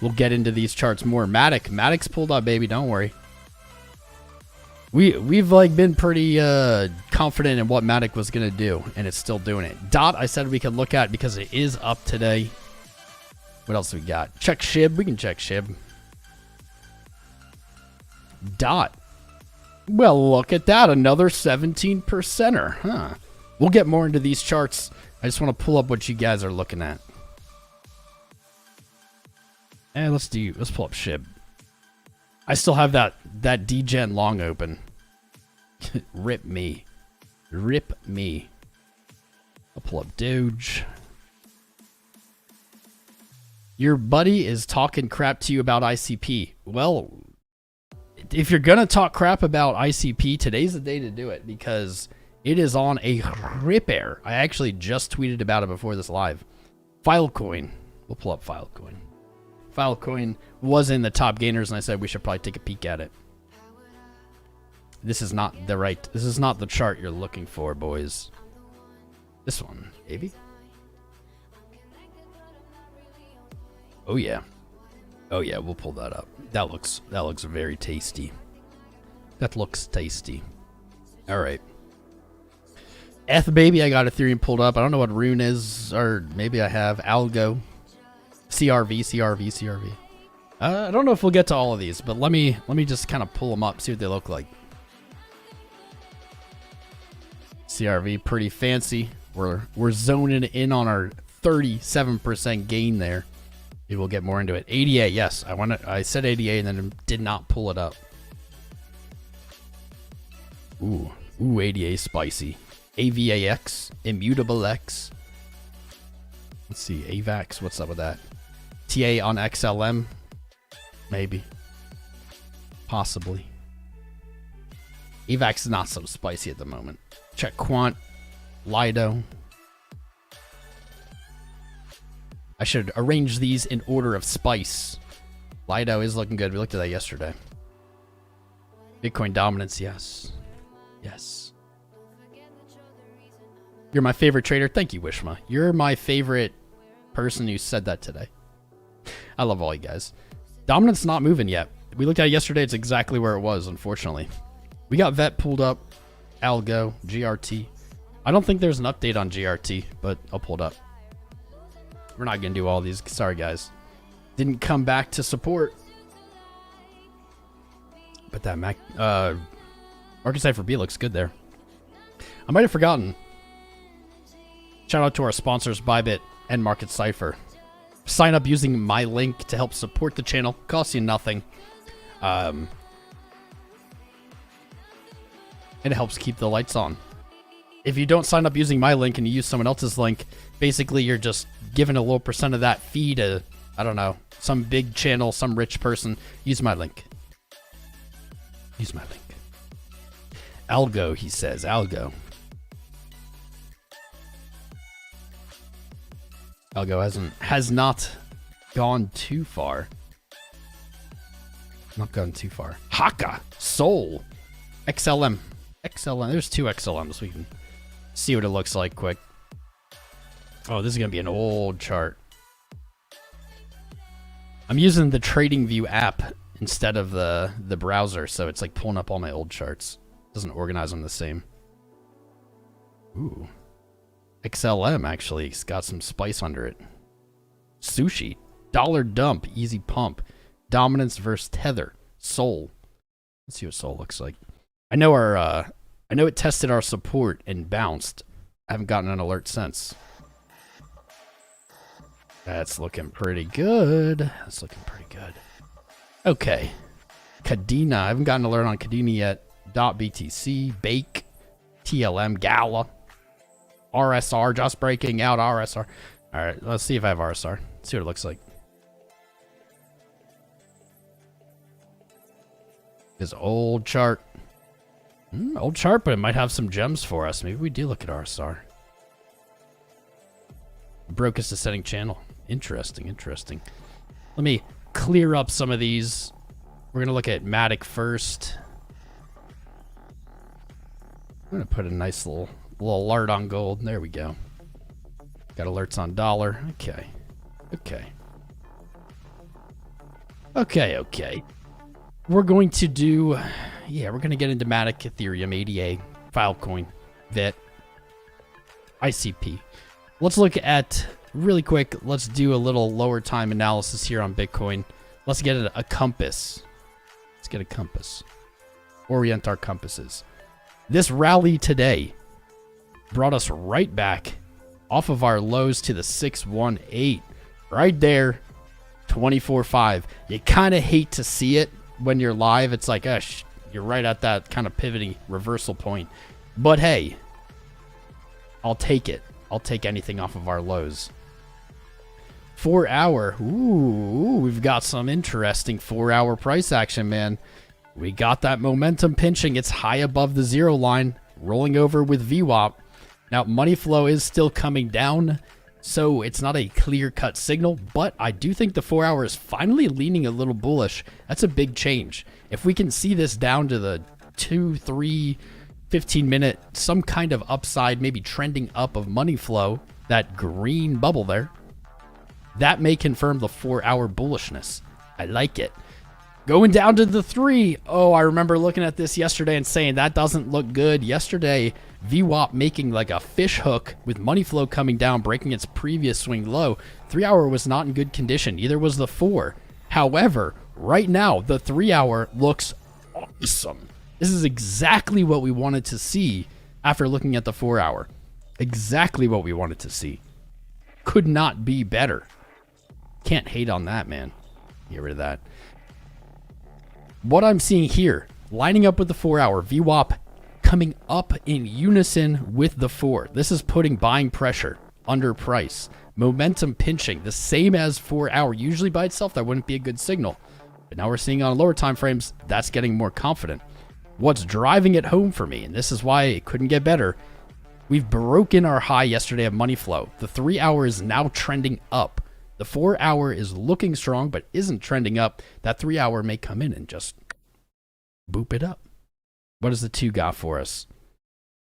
We'll get into these charts more. MATIC's pulled up, baby. Don't worry. We've like been pretty confident in what MATIC was gonna do, and it's still doing it. DOT I said we could look at because it is up today. What else we got? Check SHIB. We can check SHIB. DOT. Well, look at that. Another 17%er. Huh. We'll get more into these charts. I just want to pull up what you guys are looking at. And let's pull up SHIB. I still have that degen long open. Rip me. Rip me. I'll pull up DOGE. Your buddy is talking crap to you about ICP. Well, if you're going to talk crap about ICP, today's the day to do it because it is on a ripper. I actually just tweeted about it before this live. FileCoin. We'll pull up FileCoin. FileCoin was in the top gainers, and I said we should probably take a peek at it. This is not the chart you're looking for, boys. This one, maybe? Oh yeah. Oh yeah, we'll pull that up. That looks very tasty. That looks tasty. All right. Baby, I got Ethereum pulled up. I don't know what Rune is, or maybe I have ALGO. CRV. I don't know if we'll get to all of these, but let me just kind of pull them up, see what they look like. CRV, pretty fancy. We're zoning in on our 37% gain there. Maybe we'll get more into it. ADA, yes. I said ADA and then did not pull it up. Ooh, ADA spicy. AVAX, Immutable X. Let's see, AVAX, what's up with that? TA on XLM? Maybe. Possibly. AVAX is not so spicy at the moment. Check Quant, Lido. I should arrange these in order of spice. Lido is looking good. We looked at that yesterday. Bitcoin dominance, yes. Yes. You're my favorite trader. Thank you, Wishma. You're my favorite person who said that today. I love all you guys. Dominance not moving yet. We looked at it yesterday. It's exactly where it was, unfortunately. We got VET pulled up. ALGO, GRT. I don't think there's an update on GRT, but I'll pull it up. We're not going to do all these. Sorry, guys. Didn't come back to support. But that Marketcipher B looks good there. I might have forgotten. Shout out to our sponsors, Bybit and Marketcipher. Sign up using my link to help support the channel. Costs you nothing. And it helps keep the lights on. If you don't sign up using my link and you use someone else's link, basically you're just giving a little percent of that fee to, I don't know, some big channel, some rich person. Use my link. Use my link. ALGO, he says. ALGO. ALGO has not gone too far. Not gone too far. Haka. Soul. XLM. XLM. There's two XLMs. We can see what it looks like quick. Oh, this is going to be an old chart. I'm using the TradingView app instead of the browser, so it's like pulling up all my old charts. Doesn't organize them the same. Ooh. XLM actually has got some spice under it. Sushi. Dollar dump. Easy pump. Dominance versus tether. Soul. Let's see what Soul looks like. I know it tested our support and bounced. I haven't gotten an alert since. That's looking pretty good. That's looking pretty good. Okay. Cadena. I haven't gotten an alert on Cadena yet. .btc. Bake. TLM. Gala. RSR. Just breaking out RSR. All right. Let's see if I have RSR. Let's see what it looks like. This old chart. Old chart, but it might have some gems for us. Maybe we do look at RSR. Broke us descending channel. Interesting, interesting. Let me clear up some of these. We're going to look at MATIC first. I'm going to put a nice little alert on gold. There we go. Got alerts on dollar. Okay. Okay. Okay, okay. We're going to do... Yeah, we're going to get into MATIC, Ethereum, ADA, FileCoin, VET, ICP. Let's look at, really quick, let's do a little lower time analysis here on Bitcoin. Let's get a compass. Let's get a compass. Orient our compasses. This rally today brought us right back off of our lows to the 618. Right there, 24.5. You kind of hate to see it when you're live. It's like, you're right at that kind of pivoting reversal point. But hey, I'll take it. I'll take anything off of our lows. 4 hour. Ooh, we've got some interesting 4 hour price action, man. We got that momentum pinching. It's high above the 0 line, rolling over with VWAP. Now, money flow is still coming down, so it's not a clear-cut signal, but I do think the 4 hour is finally leaning a little bullish. That's a big change. If we can see this down to the 2, 3, 15-minute, some kind of upside, maybe trending up of money flow, that green bubble there, that may confirm the 4 hour bullishness. I like it. Going down to the 3. Oh, I remember looking at this yesterday and saying that doesn't look good. Yesterday, VWAP making like a fish hook with money flow coming down, breaking its previous swing low. 3 hour was not in good condition. Neither was the 4. However, right now, the 3 hour looks awesome. This is exactly what we wanted to see after looking at the 4 hour. Exactly what we wanted to see. Could not be better. Can't hate on that, man. Get rid of that. What I'm seeing here, lining up with the 4 hour, VWAP coming up in unison with the 4. This is putting buying pressure under price. Momentum pinching, the same as 4 hour. Usually by itself, that wouldn't be a good signal. But now we're seeing on lower time frames, that's getting more confident. What's driving it home for me, and this is why it couldn't get better, we've broken our high yesterday of money flow. The 3 hour is now trending up. The 4 hour is looking strong, but isn't trending up. That 3 hour may come in and just boop it up. What does the 2 got for us?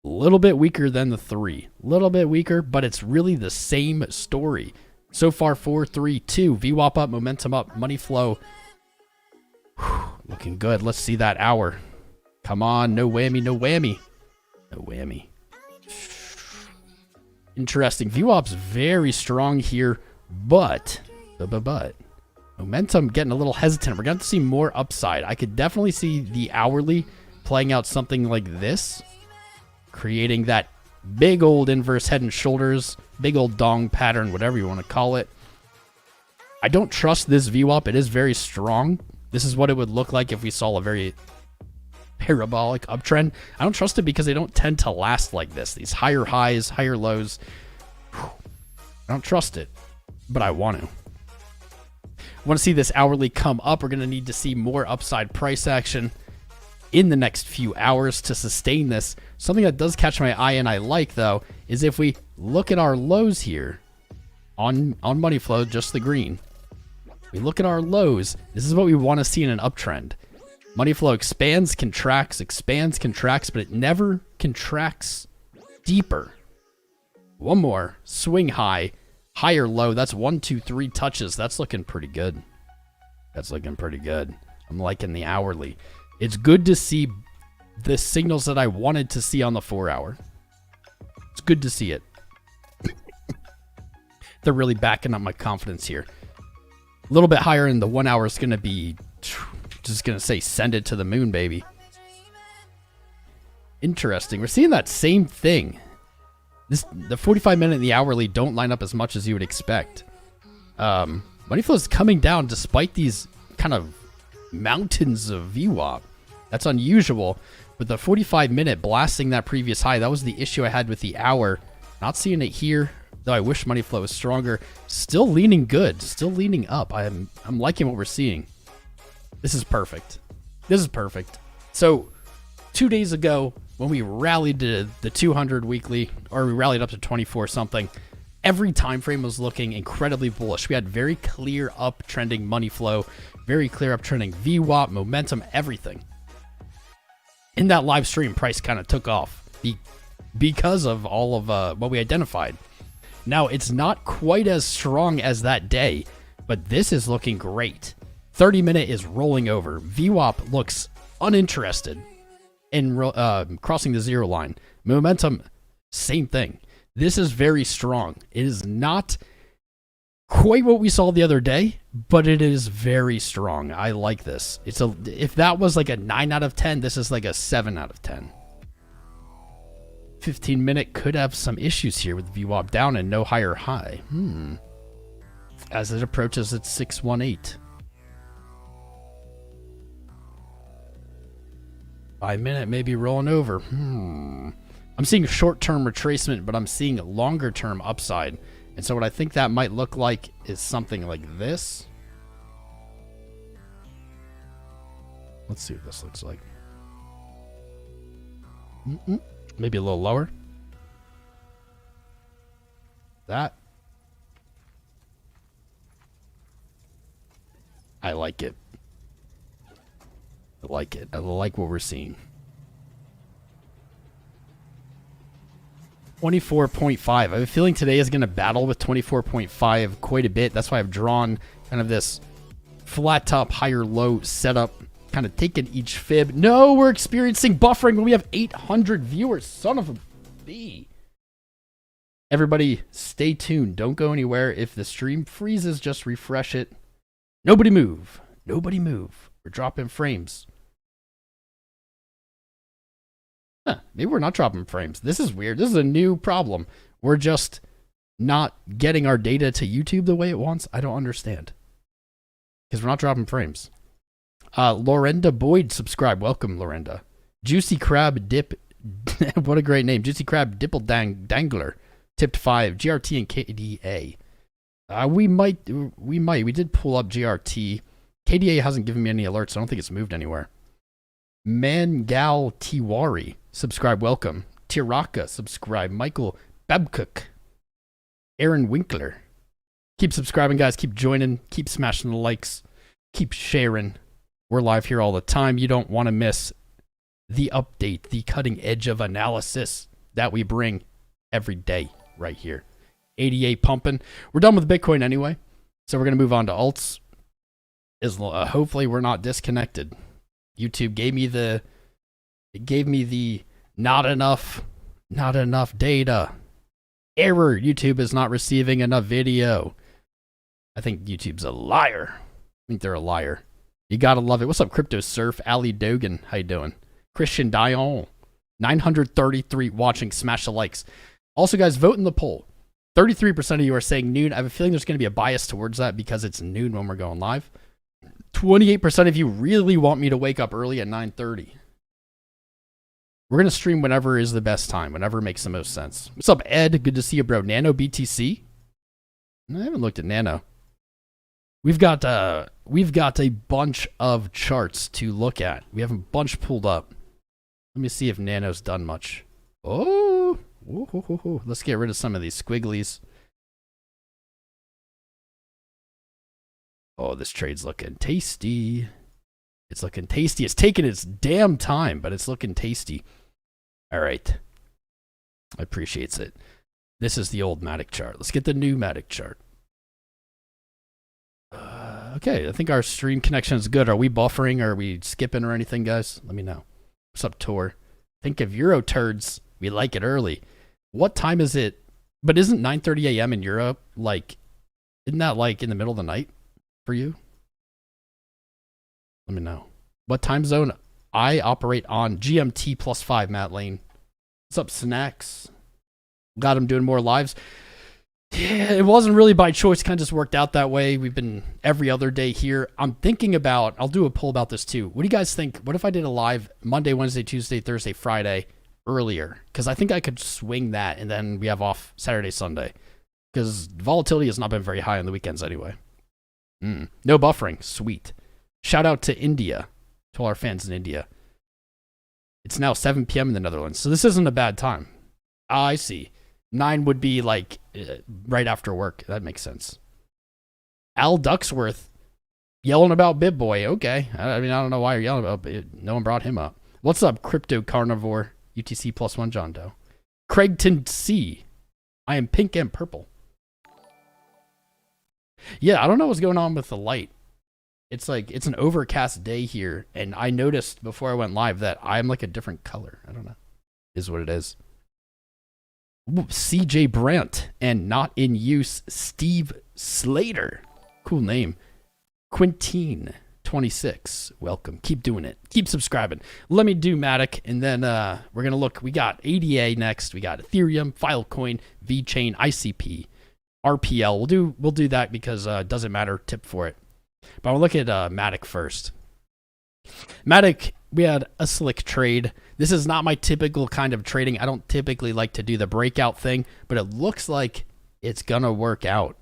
A little bit weaker than the 3. A little bit weaker, but it's really the same story. So far, 4, 3, 2. VWAP up, momentum up, money flow. Whew, looking good. Let's see that hour. Come on, no whammy, no whammy. No whammy. Interesting. VWAP's very strong here. But momentum getting a little hesitant. We're going to see more upside. I could definitely see the hourly playing out something like this, creating that big old inverse head and shoulders, big old dong pattern, whatever you want to call it. I don't trust this VWAP. It is very strong. This is what it would look like if we saw a very parabolic uptrend. I don't trust it because they don't tend to last like this. These higher highs, higher lows. I don't trust it. But I want to. I want to see this hourly come up. We're going to need to see more upside price action in the next few hours to sustain this. Something that does catch my eye and I like, though, is if we look at our lows here on money flow, just the green. We look at our lows. This is what we want to see in an uptrend. Money flow expands, contracts, but it never contracts deeper. One more. Swing high. Higher low, that's 1, 2, 3 touches. That's looking pretty good. That's looking pretty good. I'm liking the hourly. It's good to see the signals that I wanted to see on the 4 hour. It's good to see it. They're really backing up my confidence here. A little bit higher in the 1 hour is going to be, just going to say, send it to the moon, baby. Interesting. We're seeing that same thing. The 45-minute and the hourly don't line up as much as you would expect. Money flow is coming down despite these kind of mountains of VWAP. That's unusual. But the 45-minute blasting that previous high, that was the issue I had with the hour. Not seeing it here, though I wish money flow was stronger. Still leaning good. Still leaning up. I'm liking what we're seeing. This is perfect. This is perfect. So 2 days ago, when we rallied to the 200 weekly, or we rallied up to 24 something, every time frame was looking incredibly bullish. We had very clear uptrending money flow, very clear uptrending VWAP, momentum, everything. In that live stream, price kind of took off because of all of what we identified. Now, it's not quite as strong as that day, but this is looking great. 30-minute is rolling over. VWAP looks uninterested in crossing the 0 line. Momentum, same thing. This is very strong. It is not quite what we saw the other day, but it is very strong. I like this. If that was like a 9 out of 10, this is like a 7 out of 10. 15-minute could have some issues here with VWAP down and no higher high. As it approaches its 618. 5-minute maybe rolling over. I'm seeing short-term retracement, but I'm seeing longer-term upside. And so what I think that might look like is something like this. Let's see what this looks like. Maybe a little lower. That. I like it. I like it. I like what we're seeing. 24.5. I have a feeling today is going to battle with 24.5 quite a bit. That's why I've drawn kind of this flat top, higher low setup, kind of taking each fib. No, we're experiencing buffering when we have 800 viewers. Son of a bee. Everybody, stay tuned. Don't go anywhere. If the stream freezes, just refresh it. Nobody move. Nobody move. We're dropping frames. Huh, maybe we're not dropping frames. This is weird. This is a new problem. We're just not getting our data to YouTube the way it wants. I don't understand. Because we're not dropping frames. Lorenda Boyd, subscribe. Welcome, Lorenda. Juicy Crab Dip. What a great name. Juicy Crab Dipple Dangler. Tipped 5. GRT and KDA. We might. We did pull up GRT. KDA hasn't given me any alerts. I don't think it's moved anywhere. Mangal Tiwari, subscribe, welcome. Tiraka, subscribe. Michael Babcook. Aaron Winkler. Keep subscribing, guys. Keep joining. Keep smashing the likes. Keep sharing. We're live here all the time. You don't want to miss the update, the cutting edge of analysis that we bring every day right here. 88 pumping. We're done with Bitcoin anyway, so we're going to move on to alts. Hopefully we're not disconnected. YouTube gave me the not enough data. Error. YouTube is not receiving enough video. I think YouTube's a liar. I think they're a liar. You gotta love it. What's up, Crypto Surf? Ali Dogan, how you doing? Christian Dion, 933 watching. Smash the likes. Also, guys, vote in the poll. 33% of you are saying noon. I have a feeling there's going to be a bias towards that because it's noon when we're going live. 28% of you really want me to wake up early at 9:30. We're going to stream whenever is the best time, whenever makes the most sense. What's up, Ed? Good to see you, bro. Nano BTC? I haven't looked at Nano. We've got a bunch of charts to look at. We have a bunch pulled up. Let me see if Nano's done much. Oh, let's get rid of some of these squigglies. Oh, this trade's looking tasty. It's looking tasty. It's taking its damn time, but it's looking tasty. All right. I appreciate it. This is the old MATIC chart. Let's get the new MATIC chart. Okay, I think our stream connection is good. Are we buffering? Are we skipping or anything, guys? Let me know. What's up, Tor? Think of Euro turds. We like it early. What time is it? But isn't 9:30 a.m. in Europe, like, isn't that like in the middle of the night for you? Let me know. What time zone? I operate on GMT +5, Matt Lane. What's up, Snacks? Got him doing more lives. Yeah, it wasn't really by choice. Kind of just worked out that way. We've been every other day here. I'm thinking about, I'll do a poll about this too. What do you guys think? What if I did a live Monday, Wednesday, Tuesday, Thursday, Friday earlier? Because I think I could swing that and then we have off Saturday, Sunday. Because volatility has not been very high on the weekends anyway. No buffering. Sweet. Shout out to India, to all our fans in India. It's now 7 p.m. in the Netherlands, so this isn't a bad time. I see. 9 would be like right after work. That makes sense. Al Ducksworth yelling about BitBoy. Okay. I mean, I don't know why you're yelling about it. No one brought him up. What's up, Crypto Carnivore? UTC +1 John Doe. Craigton C. I am pink and purple. Yeah, I don't know what's going on with the light. It's like, it's an overcast day here, and I noticed before I went live that I'm like a different color. I don't know. Is what it is. Ooh, CJ Brandt and not in use Steve Slater. Cool name. Quintine 26. Welcome. Keep doing it. Keep subscribing. Let me do MATIC, and then we're gonna look. We got ADA next. We got Ethereum, FileCoin, VeChain, ICP, RPL. We'll do that because it doesn't matter. Tip for it. But I'll look at MATIC first. MATIC, we had a slick trade. This is not my typical kind of trading. I don't typically like to do the breakout thing, but it looks like it's gonna work out.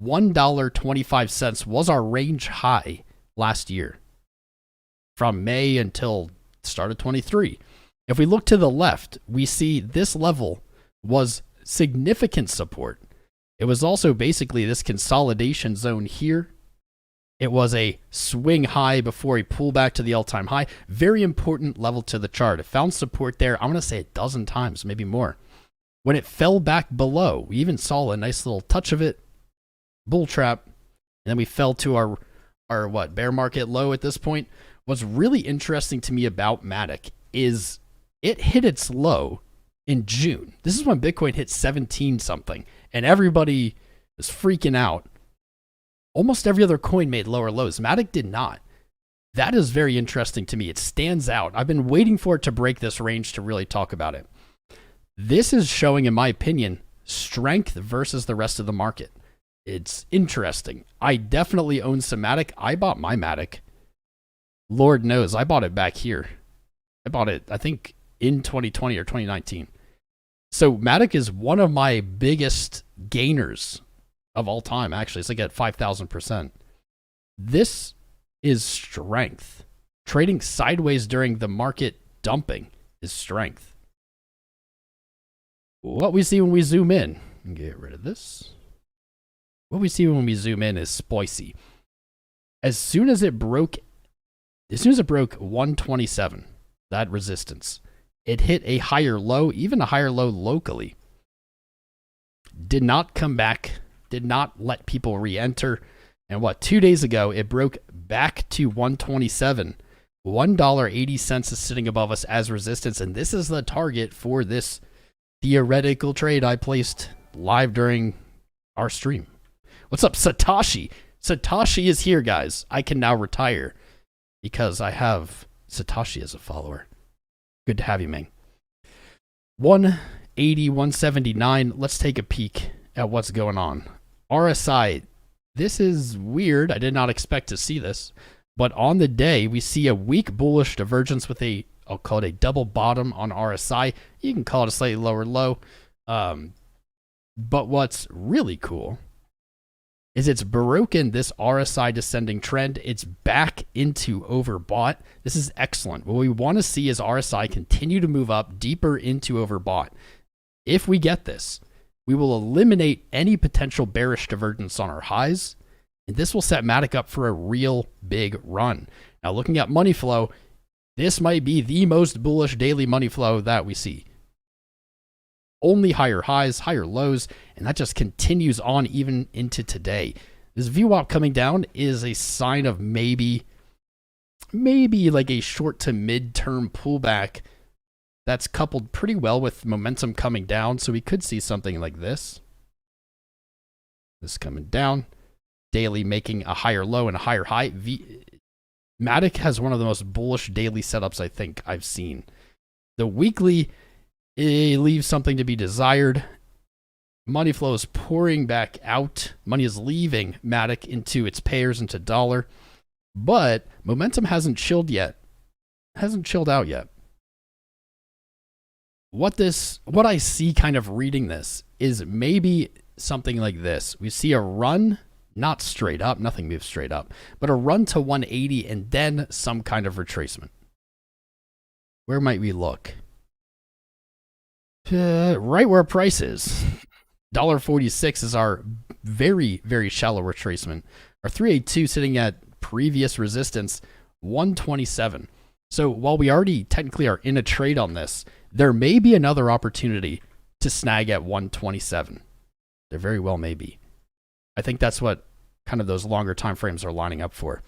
$1.25 was our range high last year. from May until start of 23. If we look to the left, we see this level was significant support. It was also basically this consolidation zone here. It was a swing high before he pulled back to the all-time high. Very important level to the chart. It found support there, I'm going to say a dozen times, maybe more. When it fell back below, we even saw a nice little touch of it. Bull trap. And then we fell to our bear market low at this point. What's really interesting to me about MATIC is it hit its low in June. This is when Bitcoin hit 17 something and everybody was freaking out. Almost every other coin made lower lows. MATIC did not. That is very interesting to me. It stands out. I've been waiting for it to break this range to really talk about it. This is showing, in my opinion, strength versus the rest of the market. It's interesting. I definitely own some MATIC. I bought my MATIC. Lord knows, I bought it back here. I bought it, I think, in 2020 or 2019. So MATIC is one of my biggest gainers of all time, actually. It's like at 5,000%. This is strength. Trading sideways during the market dumping is strength. What we see when we zoom in, get rid of this. What we see when we zoom in is spicy. As soon as it broke 127, that resistance, it hit a higher low, even a higher low locally. Did not come back, did not let people re-enter. And 2 days ago, it broke back to 127. $1.80 is sitting above us as resistance. And this is the target for this theoretical trade I placed live during our stream. What's up, Satoshi? Satoshi is here, guys. I can now retire because I have Satoshi as a follower. Good to have you, Ming. 180, 179. Let's take a peek at what's going on. RSI. This is weird. I did not expect to see this. But on the day, we see a weak bullish divergence with I'll call it a double bottom on RSI. You can call it a slightly lower low. But what's really cool is it's broken this RSI descending trend. It's back into overbought. This is excellent. What we want to see is RSI continue to move up deeper into overbought. If we get this, we will eliminate any potential bearish divergence on our highs, and this will set MATIC up for a real big run. Now, looking at money flow, this might be the most bullish daily money flow that we see. Only higher highs, higher lows, and that just continues on even into today. This VWAP coming down is a sign of maybe like a short to mid-term pullback that's coupled pretty well with momentum coming down. So we could see something like this. This coming down, daily making a higher low and a higher high. MATIC has one of the most bullish daily setups I think I've seen. The weekly, it leaves something to be desired. Money flow is pouring back out. Money is leaving MATIC into its pairs, into dollar. But momentum hasn't chilled yet. Hasn't chilled out yet. What I see kind of reading this is maybe something like this. We see a run, not straight up, nothing moves straight up, but a run to 180 and then some kind of retracement. Where might we look? Right where price is. $1.46 is our very, very shallow retracement. Our 382 sitting at previous resistance, 127. So while we already technically are in a trade on this, there may be another opportunity to snag at 127. There very well may be. I think that's what kind of those longer time frames are lining up for.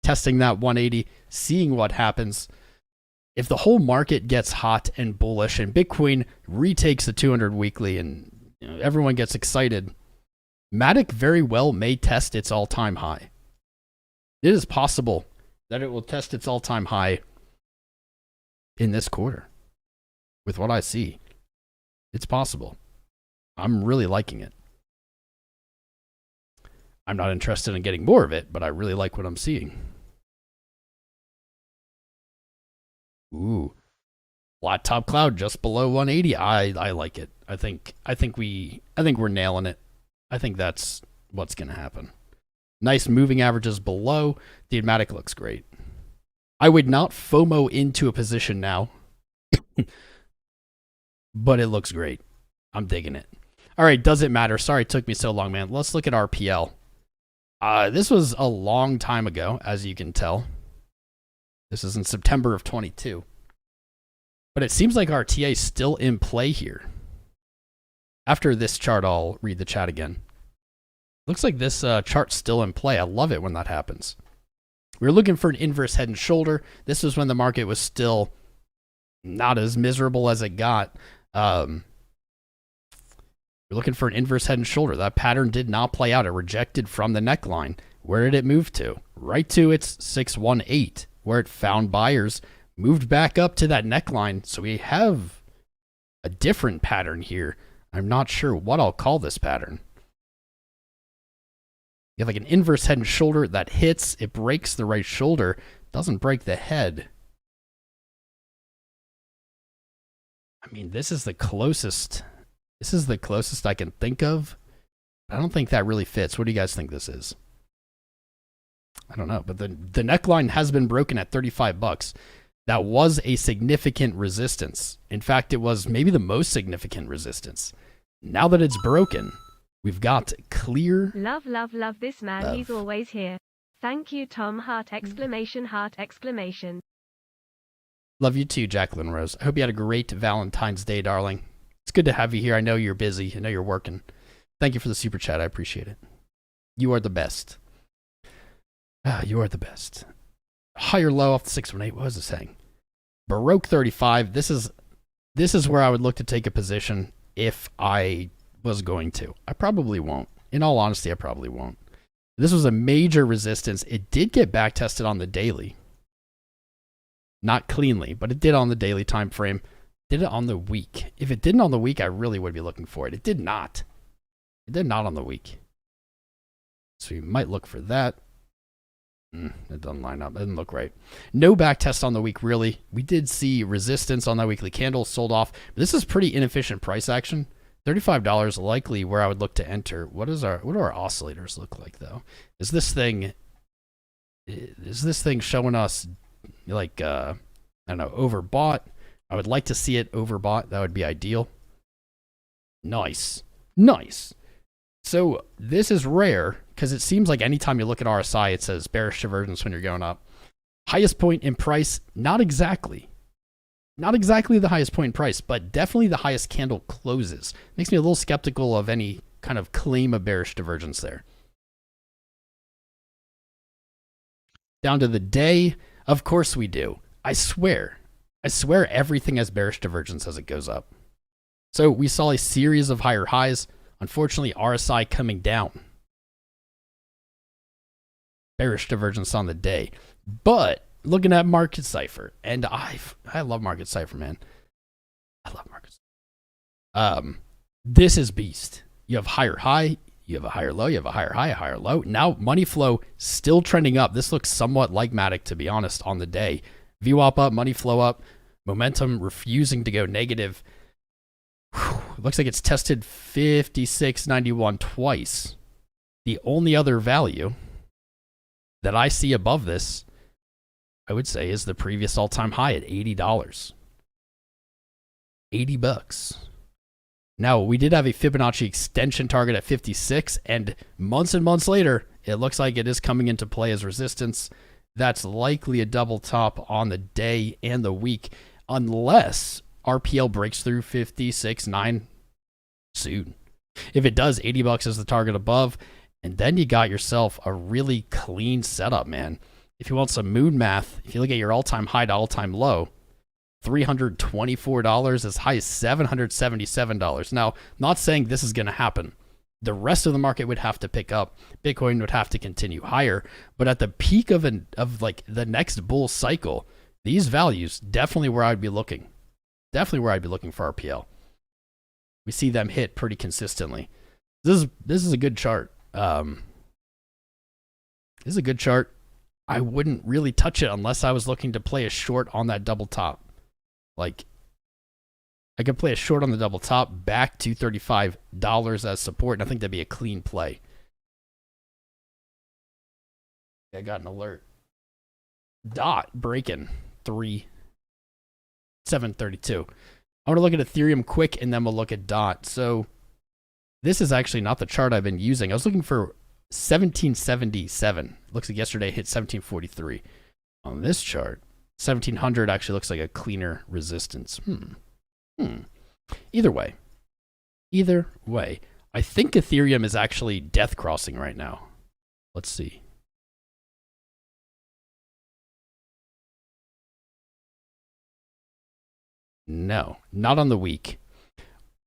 Testing that 180, seeing what happens. If the whole market gets hot and bullish and Bitcoin retakes the 200 weekly and everyone gets excited, MATIC very well may test its all-time high. It is possible that it will test its all-time high in this quarter. With what I see, it's possible. I'm really liking it. I'm not interested in getting more of it, but I really like what I'm seeing. Ooh, flat top cloud just below 180. I like it. I think we're nailing it. I think that's what's gonna happen. Nice moving averages below. The MATIC looks great. I would not FOMO into a position now, but it looks great. I'm digging it. All right, does it matter? Sorry it took me so long, man. Let's look at RPL. This was a long time ago, as you can tell. This is in September of 22. But it seems like our TA is still in play here. After this chart, I'll read the chat again. Looks like this chart's still in play. I love it when that happens. We were looking for an inverse head and shoulder. This was when the market was still not as miserable as it got. We're looking for an inverse head and shoulder. That pattern did not play out. It rejected from the neckline. Where did it move to? Right to its 618, where it found buyers, moved back up to that neckline. So we have a different pattern here. I'm not sure what I'll call this pattern. You have like an inverse head and shoulder that hits, it breaks the right shoulder, doesn't break the head. I mean, this is the closest I can think of. I don't think that really fits. What do you guys think this is? I don't know, but the neckline has been broken at 35 bucks. That was a significant resistance. In fact, it was maybe the most significant resistance. Now that it's broken, we've got clear. Love this man. Love. He's always here. Thank you, Tom. Heart exclamation, heart exclamation. Love you too, Jacqueline Rose. I hope you had a great Valentine's Day, darling. It's good to have you here. I know you're busy. I know you're working. Thank you for the super chat. I appreciate it. You are the best. You are the best. Higher low off the 618. What was it saying? Baroque 35. This is where I would look to take a position if I was going to. I probably won't. In all honesty, I probably won't. This was a major resistance. It did get back tested on the daily. Not cleanly, but it did on the daily time frame. Did it on the week? If it didn't on the week, I really would be looking for it. It did not. It did not on the week. So you might look for that. It doesn't line up. It doesn't look right. No back test on the week, really. We did see resistance on that weekly candle, sold off. This is pretty inefficient price action. $35 likely where I would look to enter. What do our oscillators look like, though? Is this thing showing us like I don't know, overbought? I would like to see it overbought. That would be ideal. Nice. So this is rare because it seems like anytime you look at RSI, it says bearish divergence when you're going up. Highest point in price, not exactly. Not exactly the highest point in price, but definitely the highest candle closes. Makes me a little skeptical of any kind of claim of bearish divergence there. Down to the day, of course we do. I swear everything has bearish divergence as it goes up. So we saw a series of higher highs. Unfortunately, RSI coming down. Bearish divergence on the day. But looking at Marketcipher, and I love Marketcipher, man. I love Marketcipher. This is beast. You have higher high, you have a higher low, you have a higher high, a higher low. Now money flow still trending up. This looks somewhat like MATIC, to be honest, on the day. VWAP up, money flow up, momentum refusing to go negative. Looks like it's tested 56.91 twice. The only other value that I see above this, I would say, is the previous all-time high at $80. 80 bucks. Now, we did have a Fibonacci extension target at 56, and months later, it looks like it is coming into play as resistance. That's likely a double top on the day and the week, unless RPL breaks through 56.9 soon. If it does, 80 bucks is the target above, and then you got yourself a really clean setup, man. If you want some moon math, if you look at your all-time high to all-time low, $324, as high as $777. Now, not saying this is going to happen. The rest of the market would have to pick up. Bitcoin would have to continue higher, but at the peak of like the next bull cycle, these values definitely where I'd be looking. Definitely where I'd be looking for RPL. We see them hit pretty consistently. This is a good chart. This is a good chart. I wouldn't really touch it unless I was looking to play a short on that double top. Like, I could play a short on the double top back to $35 as support, and I think that'd be a clean play. I got an alert. Dot breaking 732. I want to look at Ethereum quick, and then we'll look at Dot. So this is actually not the chart I've been using. I was looking for 1777. Looks like yesterday hit 1743. On this chart, 1700 actually looks like a cleaner resistance. Either way, I think Ethereum is actually death crossing right now. Let's see. No, not on the week.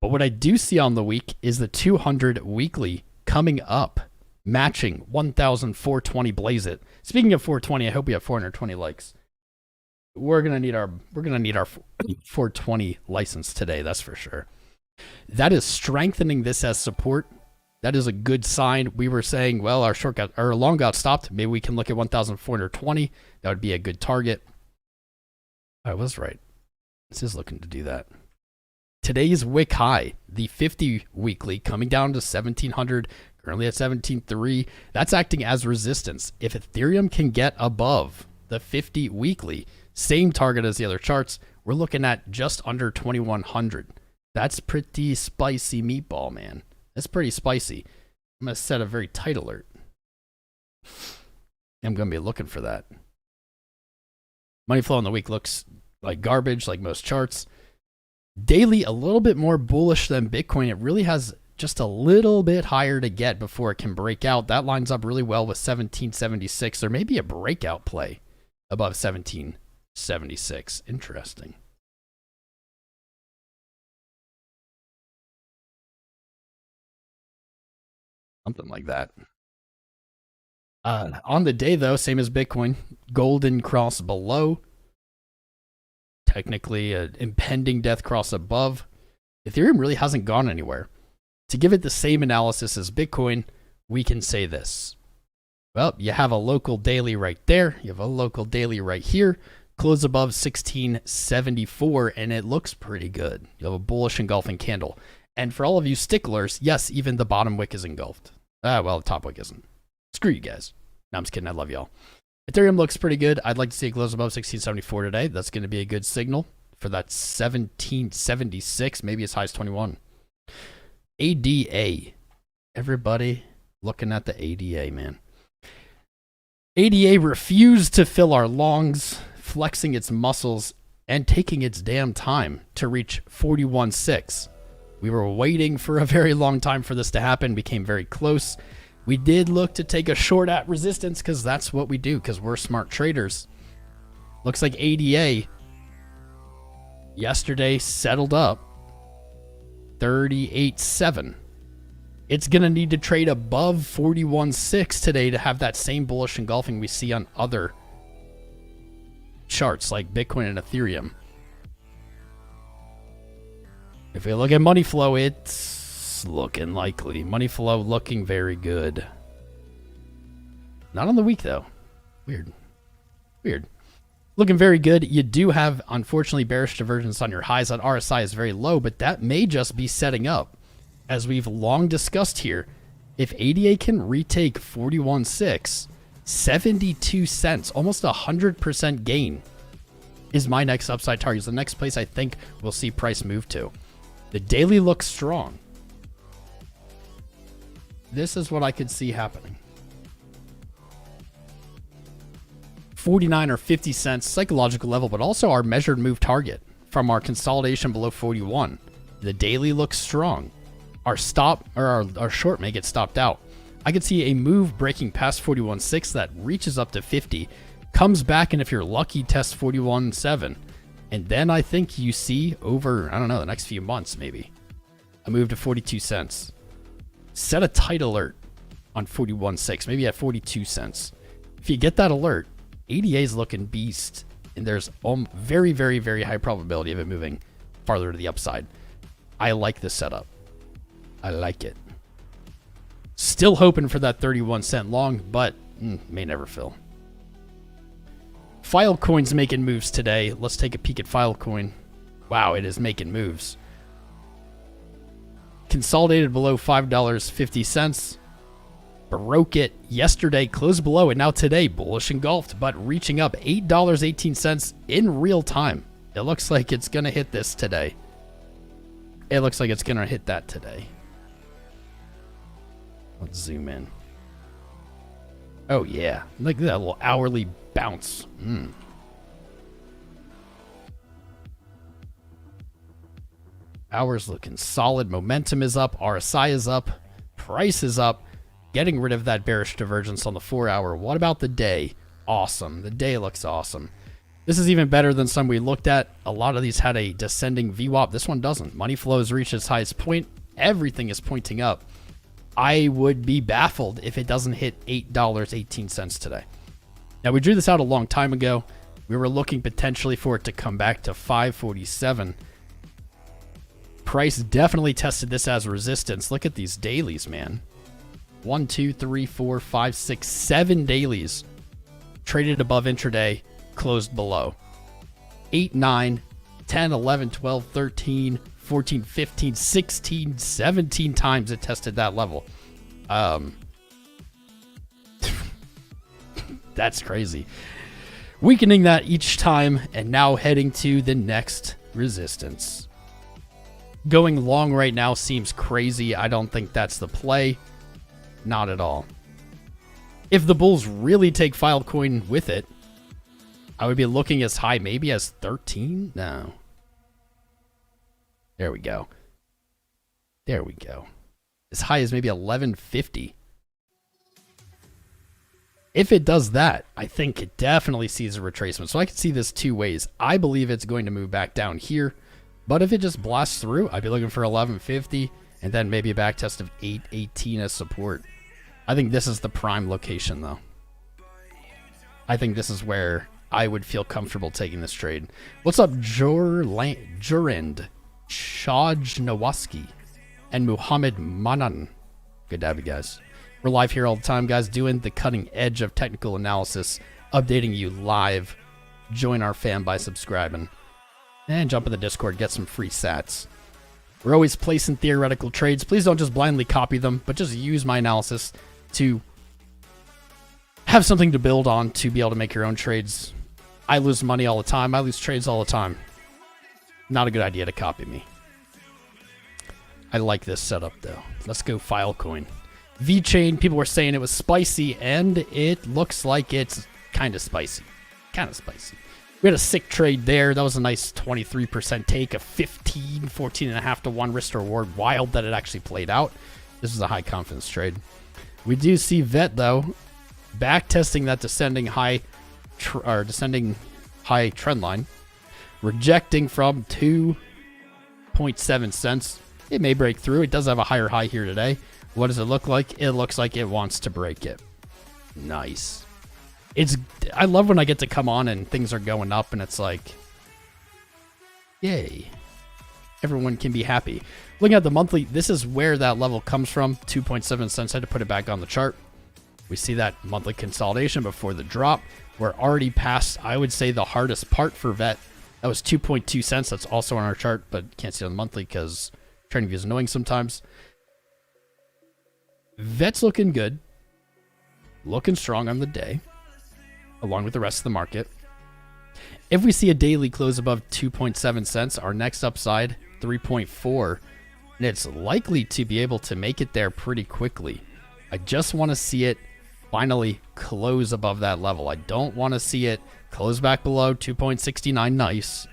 But what I do see on the week is the 200 weekly coming up, matching 1,420. Blaze it. Speaking of 420, I hope we have 420 likes. We're gonna need our 420 license today. That's for sure. That is strengthening this as support. That is a good sign. We were saying, well, our long got stopped. Maybe we can look at 1,420. That would be a good target. I was right. This is looking to do that. Today's wick high, the 50 weekly, coming down to 1,700, currently at 17.3. That's acting as resistance. If Ethereum can get above the 50 weekly, same target as the other charts, we're looking at just under 2,100. That's pretty spicy meatball, man. That's pretty spicy. I'm going to set a very tight alert. I'm going to be looking for that. Money flow in the week looks like garbage, like most charts. Daily, a little bit more bullish than Bitcoin. It really has just a little bit higher to get before it can break out. That lines up really well with 1776. There may be a breakout play above 1776. Interesting. Something like that. On the day, though, same as Bitcoin, golden cross below. Technically, an impending death cross above. Ethereum really hasn't gone anywhere. To give it the same analysis as Bitcoin, we can say this. Well, you have a local daily right there. You have a local daily right here. Close above 1674, and it looks pretty good. You have a bullish engulfing candle. And for all of you sticklers, yes, even the bottom wick is engulfed. Well, the top wick isn't. Screw you guys. No, I'm just kidding. I love y'all. Ethereum looks pretty good. I'd like to see it close above 1674 today. That's going to be a good signal for that 1776, maybe as high as 21. ADA. Everybody looking at the ADA, man. ADA refused to fill our longs, flexing its muscles and taking its damn time to reach 41.6. We were waiting for a very long time for this to happen. We came very close. We did look to take a short at resistance because that's what we do because we're smart traders. Looks like ADA yesterday settled up 38.7. It's going to need to trade above 41.6 today to have that same bullish engulfing we see on other charts like Bitcoin and Ethereum. If we look at money flow, it's looking likely. Money flow looking very good. Not on the week, though. Weird. Looking very good. You do have, unfortunately, bearish divergence on your highs. That RSI is very low, but that may just be setting up. As we've long discussed here, if ADA can retake 41.6, 72 cents, almost 100% gain, is my next upside target. It's the next place I think we'll see price move to. The daily looks strong. This is what I could see happening. 49 or 50 cents psychological level, but also our measured move target from our consolidation below 41. The daily looks strong. Our stop or our short may get stopped out. I could see a move breaking past 41.6 that reaches up to 50, comes back, and if you're lucky, tests 41.7. And then I think you see over, I don't know, the next few months maybe, a move to 42 cents. Set a tight alert on 41.6, maybe at 42 cents. If you get that alert, ADA is looking beast, and there's very, very, very high probability of it moving farther to the upside. I like this setup. I like it. Still hoping for that 31 cent long, but may never fill. FileCoin's making moves today. Let's take a peek at FileCoin. Wow, it is making moves. Consolidated below $5.50. broke it yesterday, closed below it. Now today, bullish engulfed, but reaching up $8.18 in real time. It looks like it's going to hit this today. It looks like it's going to hit that today. Let's zoom in. Oh, yeah. Look at that little hourly bounce. Hours looking solid. Momentum is up. RSI is up. Price is up. Getting rid of that bearish divergence on the 4 hour. What about the day? Awesome. The day looks awesome. This is even better than some we looked at. A lot of these had a descending VWAP. This one doesn't. Money flow has reached its highest point. Everything is pointing up. I would be baffled if it doesn't hit $8.18 today. Now, we drew this out a long time ago. We were looking potentially for it to come back to $5.47. Price definitely tested this as resistance. Look at these dailies, man. 1, 2, 3, 4, 5, 6, 7 dailies. Traded above intraday, closed below. 8, 9, 10, 11, 12, 13, 14, 15, 16, 17 times it tested that level. That's crazy. Weakening that each time and now heading to the next resistance. Going long right now seems crazy. I don't think that's the play. Not at all. If the bulls really take FileCoin with it, I would be looking as high maybe as 13? No. There we go. There we go. As high as maybe 1150. If it does that, I think it definitely sees a retracement. So I can see this two ways. I believe it's going to move back down here. But if it just blasts through, I'd be looking for 1150 and then maybe a back test of 818 as support. I think this is the prime location, though. I think this is where I would feel comfortable taking this trade. What's up, Jurend, Shajnawaski, and Muhammad Manan? Good to have you guys. We're live here all the time, guys, doing the cutting edge of technical analysis, updating you live. Join our fam by subscribing. And jump in the Discord, get some free sats. We're always placing theoretical trades. Please don't just blindly copy them, but just use my analysis to have something to build on to be able to make your own trades. I lose money all the time. I lose trades all the time. Not a good idea to copy me. I like this setup, though. Let's go FileCoin. VeChain, people were saying it was spicy, and it looks like it's kind of spicy. Kind of spicy. We had a sick trade there. That was a nice 23% take, a 14.5 to 1 risk to reward. Wild that it actually played out. This is a high confidence trade. We do see VET, though, back testing that descending high trend line, rejecting from 2.7 cents. It may break through. It does have a higher high here today. What does it look like? It looks like it wants to break it. Nice. I love when I get to come on and things are going up and it's like, yay. Everyone can be happy. Looking at the monthly, this is where that level comes from. 2.7 cents. I had to put it back on the chart. We see that monthly consolidation before the drop. We're already past, I would say, the hardest part for VET. That was 2.2 cents. That's also on our chart, but can't see it on the monthly because trading view is annoying sometimes. VET's looking good. Looking strong on the day, along with the rest of the market. If we see a daily close above 2.7 cents, our next upside, 3.4, and it's likely to be able to make it there pretty quickly. I just want to see it finally close above that level. I don't want to see it close back below 2.69. Nice.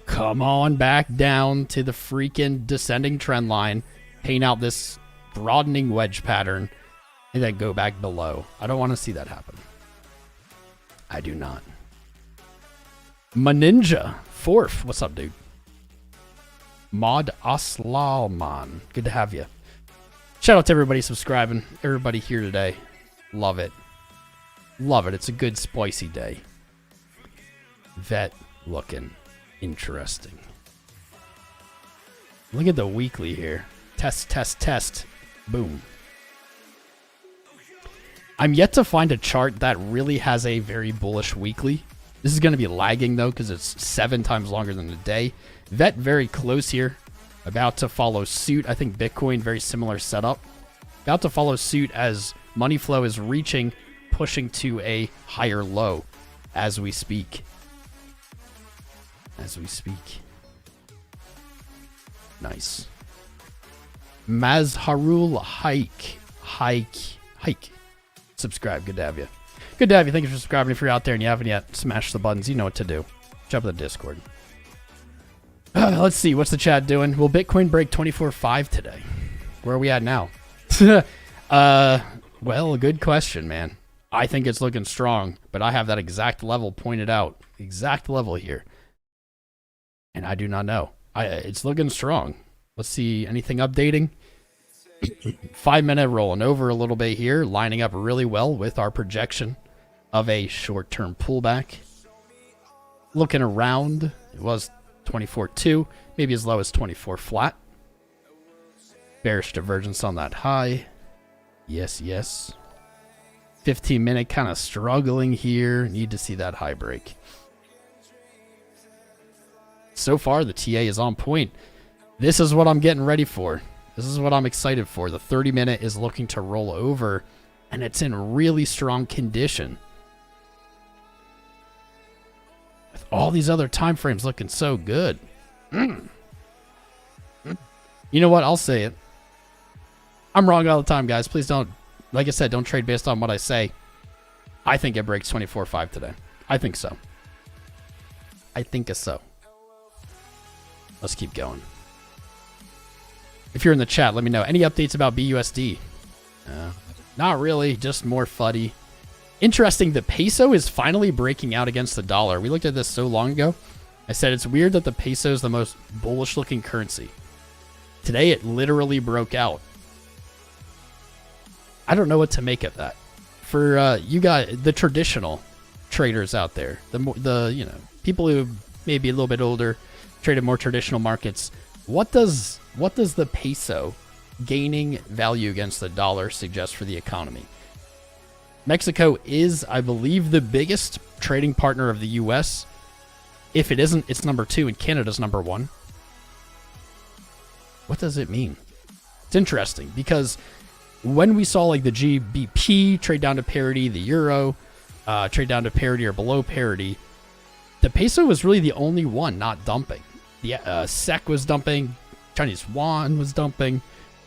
Come on back down to the freaking descending trend line, paint out this broadening wedge pattern, and then go back below. I don't want to see that happen. I do not. Maninja, fourth. What's up, dude? Mod Aslalman. Good to have you. Shout out to everybody subscribing. Everybody here today. Love it. Love it. It's a good spicy day. VET looking interesting. Look at the weekly here. Test, test, test. Boom. I'm yet to find a chart that really has a very bullish weekly. This is going to be lagging, though, because it's 7 times longer than the day. VET very close here. About to follow suit. I think Bitcoin, very similar setup. About to follow suit as Money flow is pushing to a higher low as we speak. Nice. Mazharul Hike. Subscribe. Good to have you. Good to have you. Thank you for subscribing. If you're out there and you haven't yet, smash the buttons. You know what to do. Jump in the Discord. Let's see. What's the chat doing? Will Bitcoin break 24.5 today? Where are we at now? Well, good question, man. I think it's looking strong, but I have that exact level pointed out. Exact level here. And I do not know. It's looking strong. Let's see. Anything updating? 5 minute rolling over a little bit here, lining up really well with our projection of a short-term pullback. Looking around, it was 24.2, maybe as low as 24 flat. Bearish divergence on that high. Yes. 15 minute kind of struggling here. Need to see that high break. So far, the TA is on point. This is what I'm getting ready for. This is what I'm excited for. The 30 minute is looking to roll over, and it's in really strong condition. With all these other time frames looking so good. You know what? I'll say it. I'm wrong all the time, guys. Please don't, like I said, don't trade based on what I say. I think it breaks 24.5 today. I think so. Let's keep going. If you're in the chat, let me know. Any updates about BUSD? Not really, just more fuddy. Interesting, the peso is finally breaking out against the dollar. We looked at this so long ago. I said it's weird that the peso is the most bullish looking currency. Today it literally broke out. I don't know what to make of that. For you guys, the traditional traders out there, the people who may be a little bit older, traded more traditional markets. What does the peso gaining value against the dollar suggest for the economy? Mexico is, I believe, the biggest trading partner of the U.S. If it isn't, it's number 2, and Canada's number 1. What does it mean? It's interesting because when we saw like the GBP trade down to parity, the euro trade down to parity or below parity, the peso was really the only one not dumping. The SEC was dumping, Chinese yuan was dumping,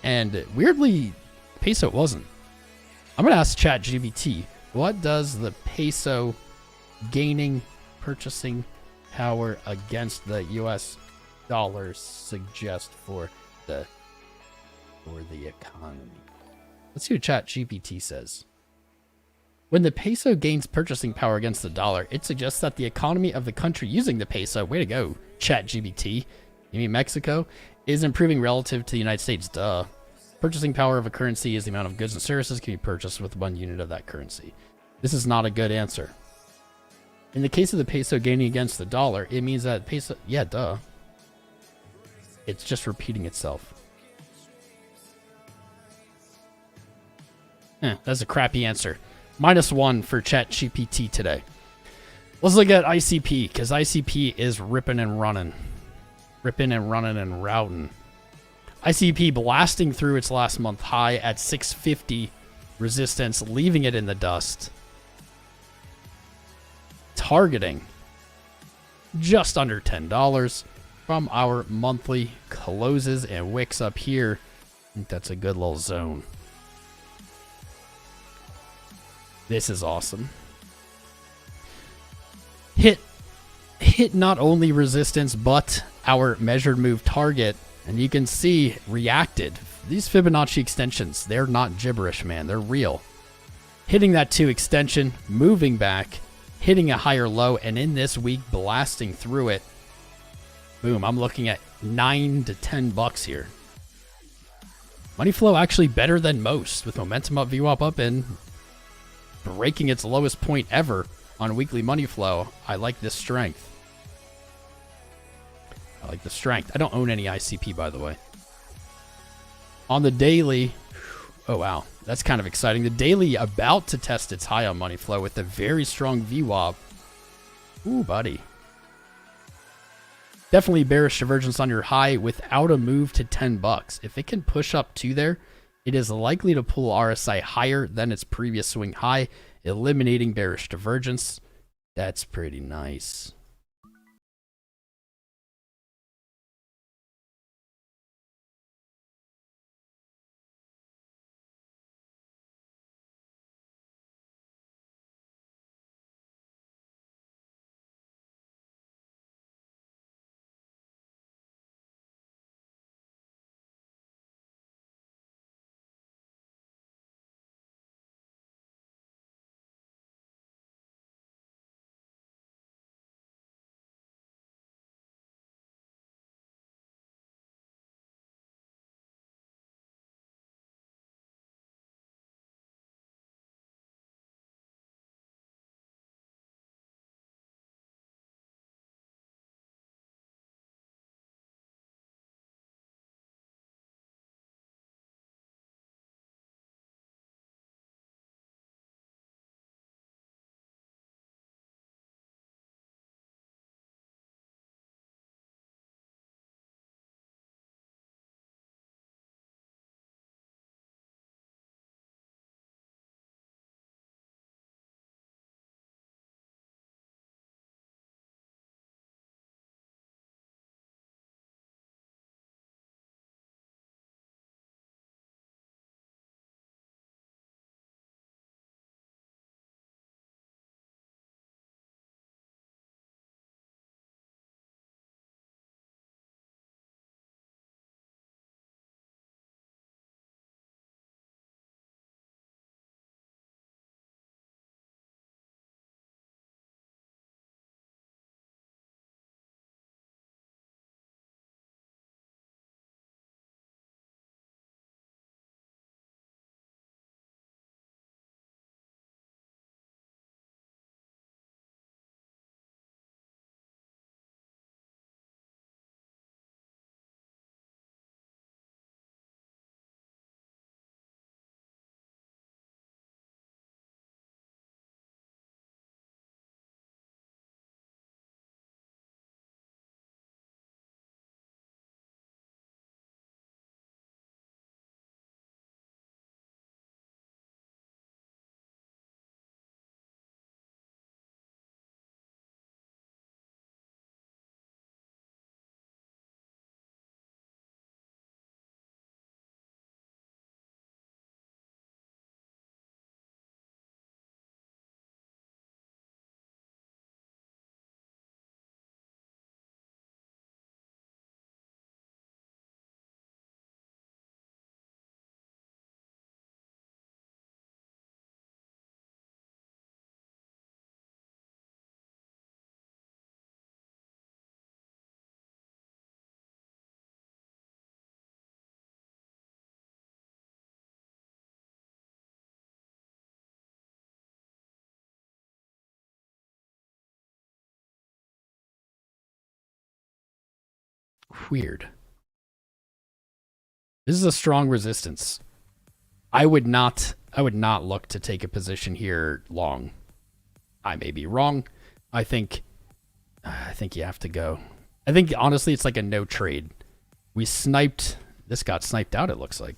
and weirdly, peso wasn't. I'm going to ask ChatGPT, what does the peso gaining purchasing power against the US dollar suggest for the economy? Let's see what ChatGPT says. When the peso gains purchasing power against the dollar, it suggests that the economy of the country using the peso, way to go, ChatGPT, you mean Mexico, is improving relative to the United States. Duh. Purchasing power of a currency is the amount of goods and services can be purchased with 1 unit of that currency. This is not a good answer. In the case of the peso gaining against the dollar, it means that peso... Yeah, duh. It's just repeating itself. That's a crappy answer. -1 for ChatGPT today. Let's look at ICP, because ICP is ripping and running. Ripping and running and routing. ICP blasting through its last month high at 650 resistance, leaving it in the dust. Targeting just under $10 from our monthly closes and wicks up here. I think that's a good little zone. This is awesome. Hit not only resistance, but our measured move target. And you can see reacted. These Fibonacci extensions, they're not gibberish, man. They're real. Hitting that 2 extension, moving back, hitting a higher low, and in this week, blasting through it. Boom, I'm looking at $9 to $10 here. Money flow actually better than most, with momentum up, VWAP up, and breaking its lowest point ever on weekly money flow. I like this strength. I like the strength. I don't own any ICP, by the way. On the daily, oh wow, that's kind of exciting. The daily about to test its high on money flow with a very strong VWAP. Ooh, buddy. Definitely bearish divergence on your high without a move to $10. If it can push up to there, It is likely to pull RSI higher than its previous swing high, eliminating bearish divergence. That's pretty nice. Weird. This is a strong resistance. I would not look to take a position here long. I may be wrong. I think you have to go. I think honestly it's like a no trade. We sniped. This got sniped out, it looks like.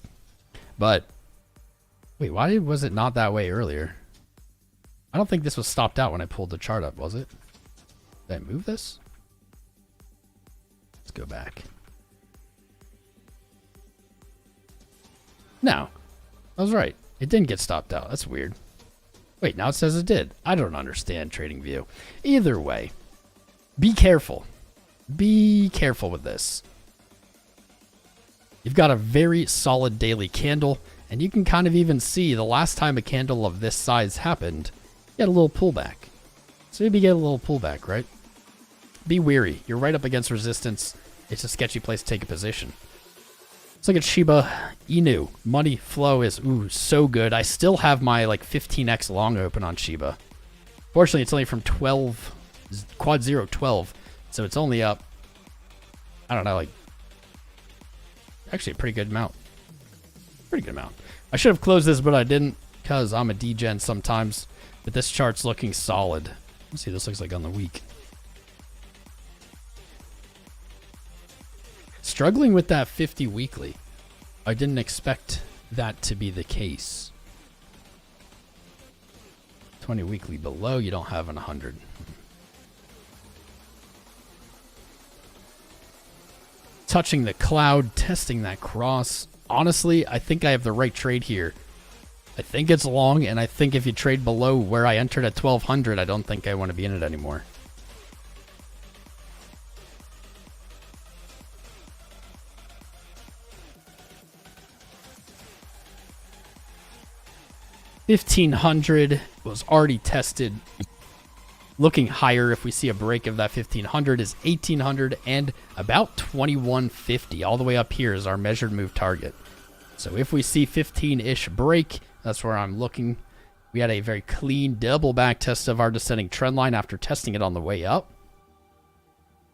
But wait, why was it not that way earlier? I don't think this was stopped out when I pulled the chart up, was it? Did I move this? Let's go back. No, I was right. It didn't get stopped out. That's weird. Wait, now it says it did. I don't understand TradingView. Either way, be careful. Be careful with this. You've got a very solid daily candle, and you can kind of even see the last time a candle of this size happened, you had a little pullback. So maybe get a little pullback, right? Be wary. You're right up against resistance. It's a sketchy place to take a position. Let's look at Shiba Inu. Money flow is, so good. I still have my like 15x long open on Shiba. Fortunately, it's only from 12, quad 0, 12. So it's only up, I don't know, like, actually a pretty good amount. Pretty good amount. I should have closed this, but I didn't because I'm a degen sometimes. But this chart's looking solid. Let's see what this looks like on the week. Struggling with that 50 weekly. I didn't expect that to be the case. 20 weekly below, you don't have an 100. Touching the cloud, testing that cross. Honestly, I think I have the right trade here. I think it's long, and I think if you trade below where I entered at 1200, I don't think I want to be in it anymore. $1,500 was already tested. Looking higher, if we see a break of that 1,500, is 1,800 and about 2,150. All the way up here is our measured move target. So if we see 15-ish break, that's where I'm looking. We had a very clean double back test of our descending trend line after testing it on the way up.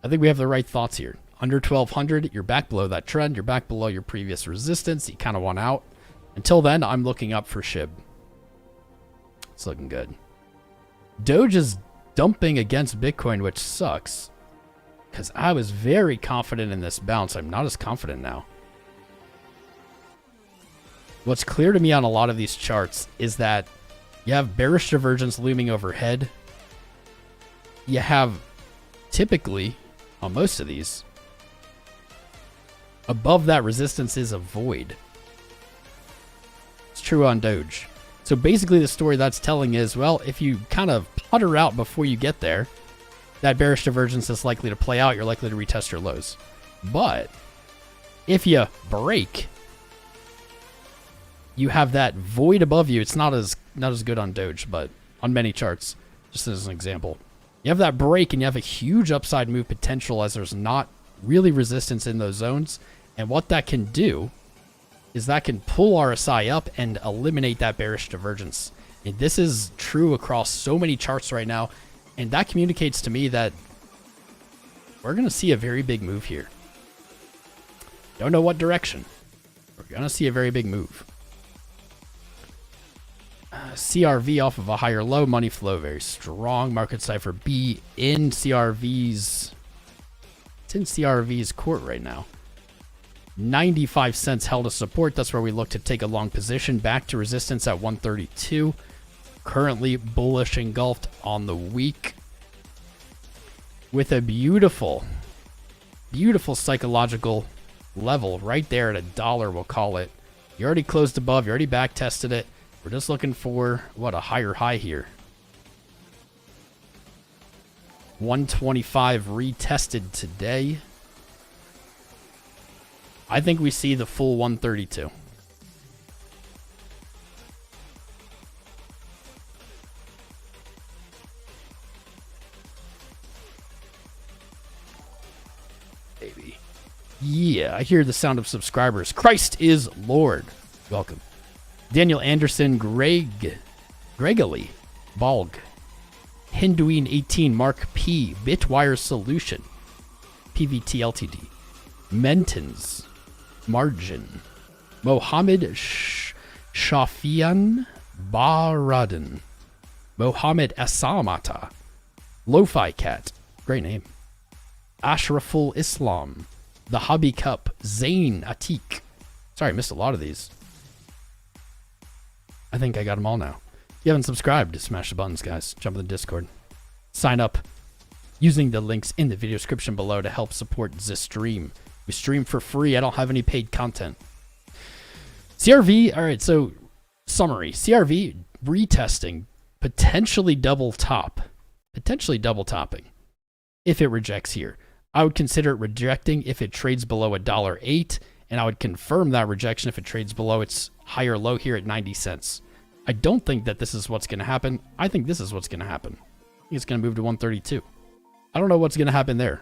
I think we have the right thoughts here. Under 1,200, you're back below that trend. You're back below your previous resistance. You kind of want out. Until then, I'm looking up for SHIB. It's looking good. Doge is dumping against Bitcoin, which sucks. Because I was very confident in this bounce. I'm not as confident now. What's clear to me on a lot of these charts is that you have bearish divergence looming overhead. You have, typically, on most of these, above that resistance is a void. It's true on Doge. So basically the story that's telling is, well, if you kind of putter out before you get there, that bearish divergence is likely to play out. You're likely to retest your lows. But if you break, you have that void above you. It's not as good on Doge, but on many charts, just as an example. You have that break and you have a huge upside move potential as there's not really resistance in those zones. And what that can do is that can pull RSI up and eliminate that bearish divergence. And this is true across so many charts right now. And that communicates to me that we're going to see a very big move here. Don't know what direction. We're going to see a very big move. CRV off of a higher low. Money flow very strong. Marketcipher B in CRV's... It's in CRV's court right now. 95 cents held as support. That's where we look to take a long position. Back to resistance at 132. Currently bullish engulfed on the week. With a beautiful, beautiful psychological level right there at $1, we'll call it. You already closed above. You already back tested it. We're just looking for, what, a higher high here. 125 retested today. I think we see the full 132. Baby. Yeah, I hear the sound of subscribers. Christ is Lord. Welcome. Daniel Anderson, Gregory, Balg, Hinduin 18, Mark P, Bitwire Solution, PVT Ltd, Mentons, Margin, Mohammed Shafian Baradan, Mohammed Asamata, Lo-Fi Cat, great name, Ashraful Islam, The Hobby Cup, Zain Atik. Sorry, I missed a lot of these. I think I got them all now. If you haven't subscribed, smash the buttons, guys. Jump in the Discord. Sign up using the links in the video description below to help support this stream. We stream for free. I don't have any paid content. CRV, all right, so summary. CRV retesting, potentially double top. Potentially double topping if it rejects here. I would consider it rejecting if it trades below $1.08, and I would confirm that rejection if it trades below its higher low here at 90 cents. I don't think that this is what's going to happen. I think this is what's going to happen. I think it's going to move to 132. I don't know what's going to happen there.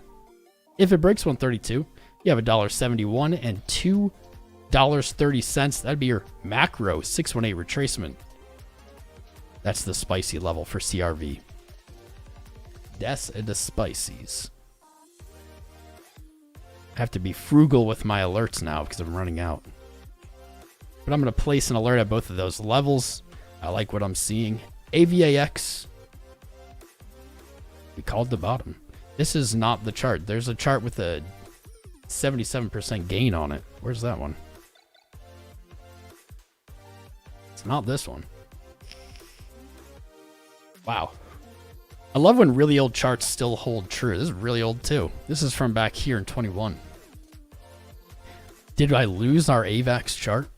If it breaks 132, you have $1.71 and $2.30. That'd be your macro 618 retracement. That's the spicy level for CRV. That's the spicies. I have to be frugal with my alerts now because I'm running out. But I'm going to place an alert at both of those levels. I like what I'm seeing. AVAX. We called the bottom. This is not the chart. There's a chart with a 77% gain on it. Where's that one? It's not this one. Wow. I love when really old charts still hold true. This is really old too. This is from back here in 21. Did I lose our AVAX chart?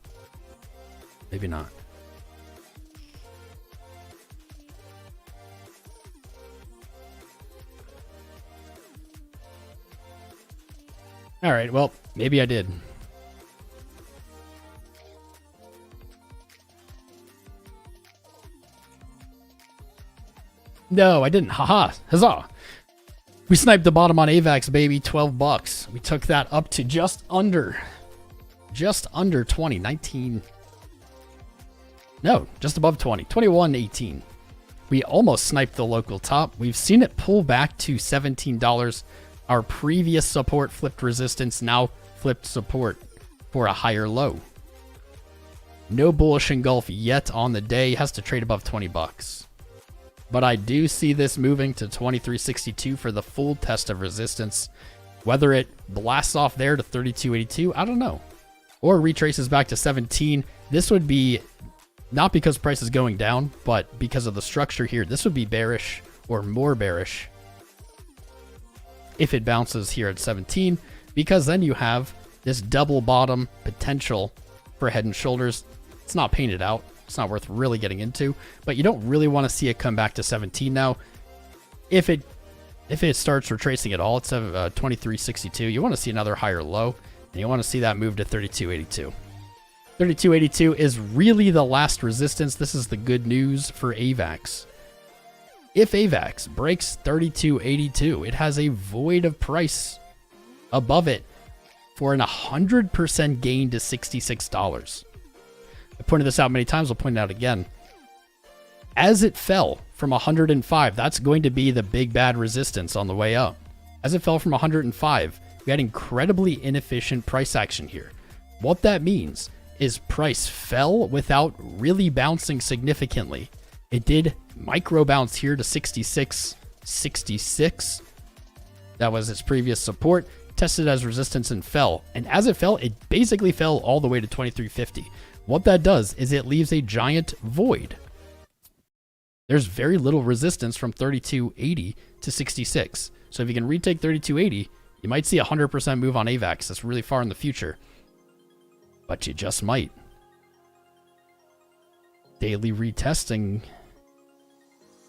Maybe not. All right, well, maybe I did. No, I didn't. Haha. Huzzah. We sniped the bottom on AVAX, baby. 12 bucks. We took that up to just under 20. 19. No, just above 20. 21.18. We almost sniped the local top. We've seen it pull back to $17. Our previous support flipped resistance, now flipped support for a higher low. No bullish engulf yet on the day. Has to trade above 20 bucks. But I do see this moving to 23.62 for the full test of resistance. Whether it blasts off there to 32.82, I don't know. Or retraces back to 17. This would be, not because price is going down, but because of the structure here, this would be bearish or more bearish if it bounces here at 17, because then you have this double bottom potential for head and shoulders. It's not painted out. It's not worth really getting into, but you don't really want to see it come back to 17 now. If it starts retracing at all, it's 23.62. You want to see another higher low, and you want to see that move to 32.82. 32.82 is really the last resistance. This is the good news for AVAX. If AVAX breaks 32.82, it has a void of price above it for an 100% gain to $66. I pointed this out many times. I'll point it out again. As it fell from 105, that's going to be the big bad resistance on the way up. As it fell from 105, we had incredibly inefficient price action here. What that means is price fell without really bouncing significantly. It did micro bounce here to 66.66. That was its previous support. Tested as resistance and fell. And as it fell, it basically fell all the way to 23.50. What that does is it leaves a giant void. There's very little resistance from 32.80 to 66. So if you can retake 32.80, you might see a 100% move on AVAX. That's really far in the future. But you just might. Daily retesting.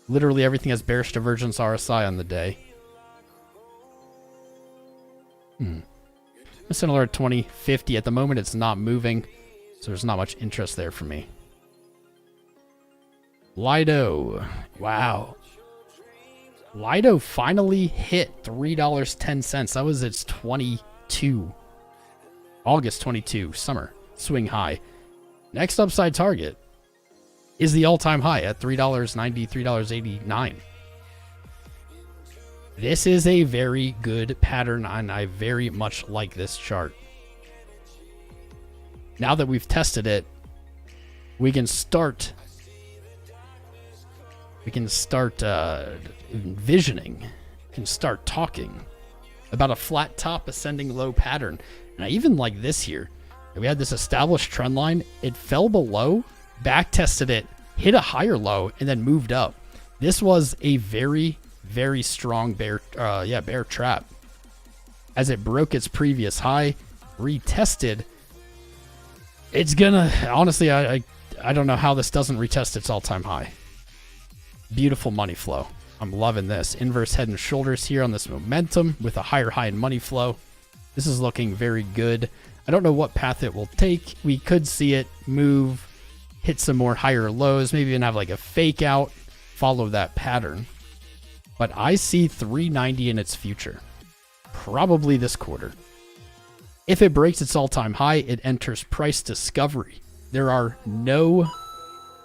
Literally everything has bearish divergence RSI on the day. Similar to 20.50. At the moment, it's not moving. So there's not much interest there for me. Lido. Wow. Lido finally hit $3.10. That was its August 22 summer swing high. Next upside target is the all-time high at $3.90, $3.89. This is a very good pattern, and I very much like this chart. Now that we've tested it, we can start envisioning, we can start talking about a flat top ascending low pattern. And I even like this here. We had this established trend line. It fell below, back tested it, hit a higher low, and then moved up. This was a very, very strong bear trap. As it broke its previous high, retested. It's gonna, honestly, I don't know how this doesn't retest its all-time high. Beautiful money flow. I'm loving this. Inverse head and shoulders here on this momentum with a higher high in money flow. This is looking very good. I don't know what path it will take. We could see it move, hit some more higher lows, maybe even have like a fake out, follow that pattern. But I see 390 in its future. Probably this quarter. If it breaks its all-time high, it enters price discovery. There are no,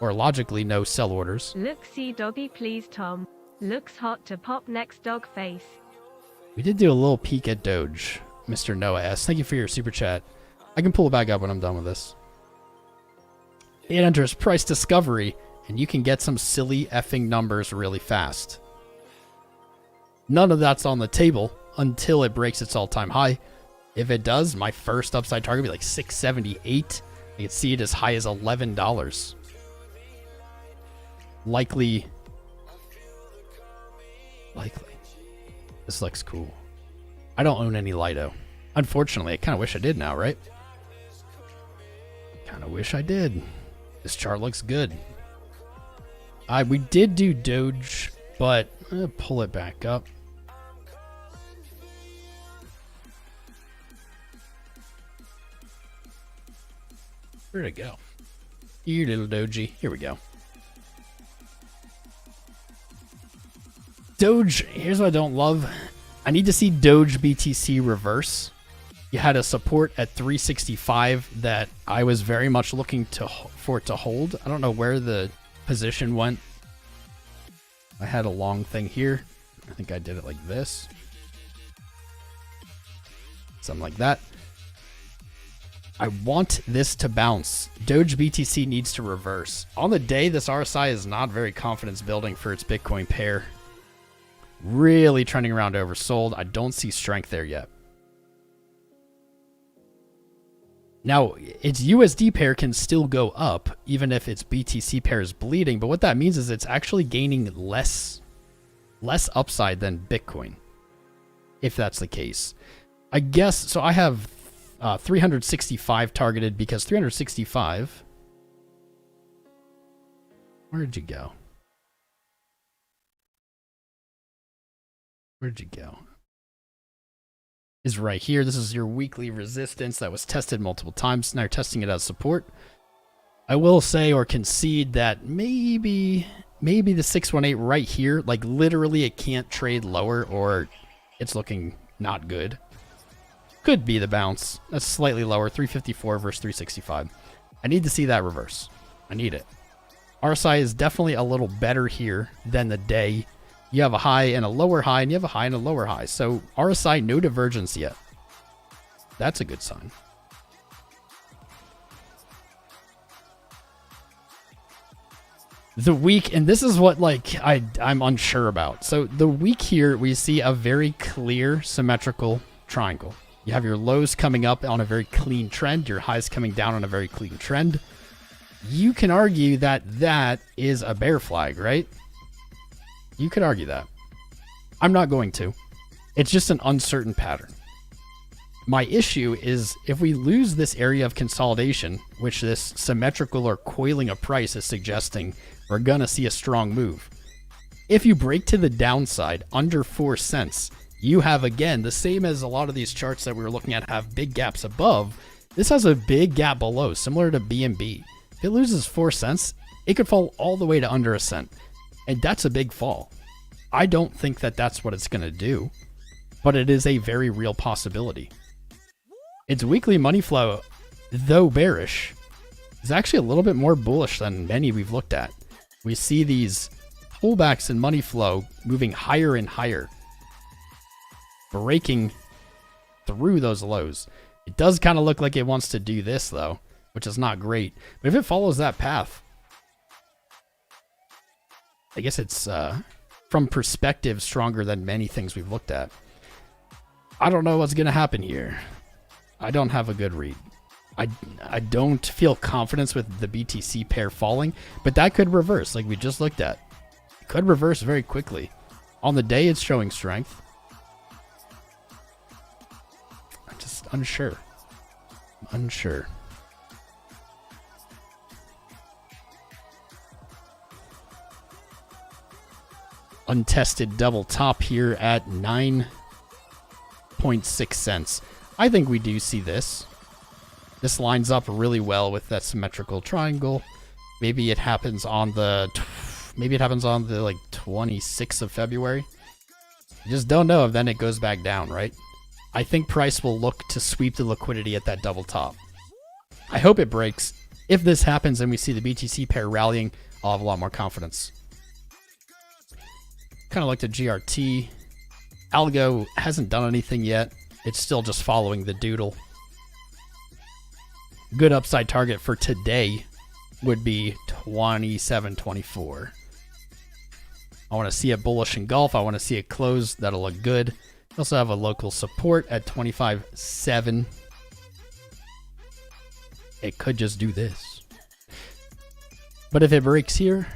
or logically no, sell orders. Look, see doggy please, Tom. Looks hot to pop next dog face. We did do a little peek at Doge, Mr. Noah S. Thank you for your super chat. I can pull it back up when I'm done with this. It enters price discovery, and you can get some silly effing numbers really fast. None of that's on the table until it breaks its all-time high. If it does, my first upside target would be like 678. I could see it as high as $11. Likely. This looks cool. I don't own any Lido. Unfortunately, I kind of wish I did now, right? Kind of wish I did. This chart looks good. We did do DOGE, but I'm gonna pull it back up. Where'd it go? You little Doji. Here we go. Doge, here's what I don't love. I need to see Doge BTC reverse. You had a support at 365 that I was very much looking for it to hold. I don't know where the position went. I had a long thing here. I think I did it like this. Something like that. I want this to bounce. Doge BTC needs to reverse. On the day, this RSI is not very confidence building for its Bitcoin pair. Really trending around oversold. I don't see strength there yet. Now, its USD pair can still go up, even if its BTC pair is bleeding. But what that means is it's actually gaining less upside than Bitcoin, if that's the case. I guess, so I have 365 targeted because 365... Where did you go? Where'd you go? Is right here. This is your weekly resistance that was tested multiple times. Now you're testing it as support. I will say or concede that maybe the 618 right here, like literally it can't trade lower or it's looking not good. Could be the bounce. That's slightly lower, 354 versus 365. I need to see that reverse. I need it. RSI is definitely a little better here than the day. You have a high and a lower high, and you have a high and a lower high. So RSI, no divergence yet. That's a good sign. The week, and this is what like I'm unsure about. So the week here, we see a very clear symmetrical triangle. You have your lows coming up on a very clean trend, your highs coming down on a very clean trend. You can argue that that is a bear flag, right? You could argue that. I'm not going to. It's just an uncertain pattern. My issue is if we lose this area of consolidation, which this symmetrical or coiling of price is suggesting, we're going to see a strong move. If you break to the downside under 4 cents, you have, again, the same as a lot of these charts that we were looking at have big gaps above. This has a big gap below, similar to BNB. If it loses 4 cents, it could fall all the way to under a cent. And that's a big fall. I don't think that that's what it's going to do, but it is a very real possibility. Its weekly money flow, though bearish, is actually a little bit more bullish than many we've looked at. We see these pullbacks in money flow moving higher and higher, breaking through those lows. It does kind of look like it wants to do this, though, which is not great. But if it follows that path, I guess it's, from perspective, stronger than many things we've looked at. I don't know what's going to happen here. I don't have a good read. I don't feel confidence with the BTC pair falling, but that could reverse like we just looked at. It could reverse very quickly. On the day, it's showing strength. I'm just unsure. Unsure. Untested double top here at 9.6 cents. I think we do see this. This lines up really well with that symmetrical triangle. Maybe it happens on the like 26th of February. You just don't know if then it goes back down, right? I think price will look to sweep the liquidity at that double top. I hope it breaks. If this happens and we see the BTC pair rallying, I'll have a lot more confidence. Kind of like the GRT. Algo hasn't done anything yet. It's still just following the doodle. Good upside target for today would be 27.24. I want to see it bullish engulf. I want to see it close. That'll look good. We also have a local support at 25.7. It could just do this. But if it breaks here,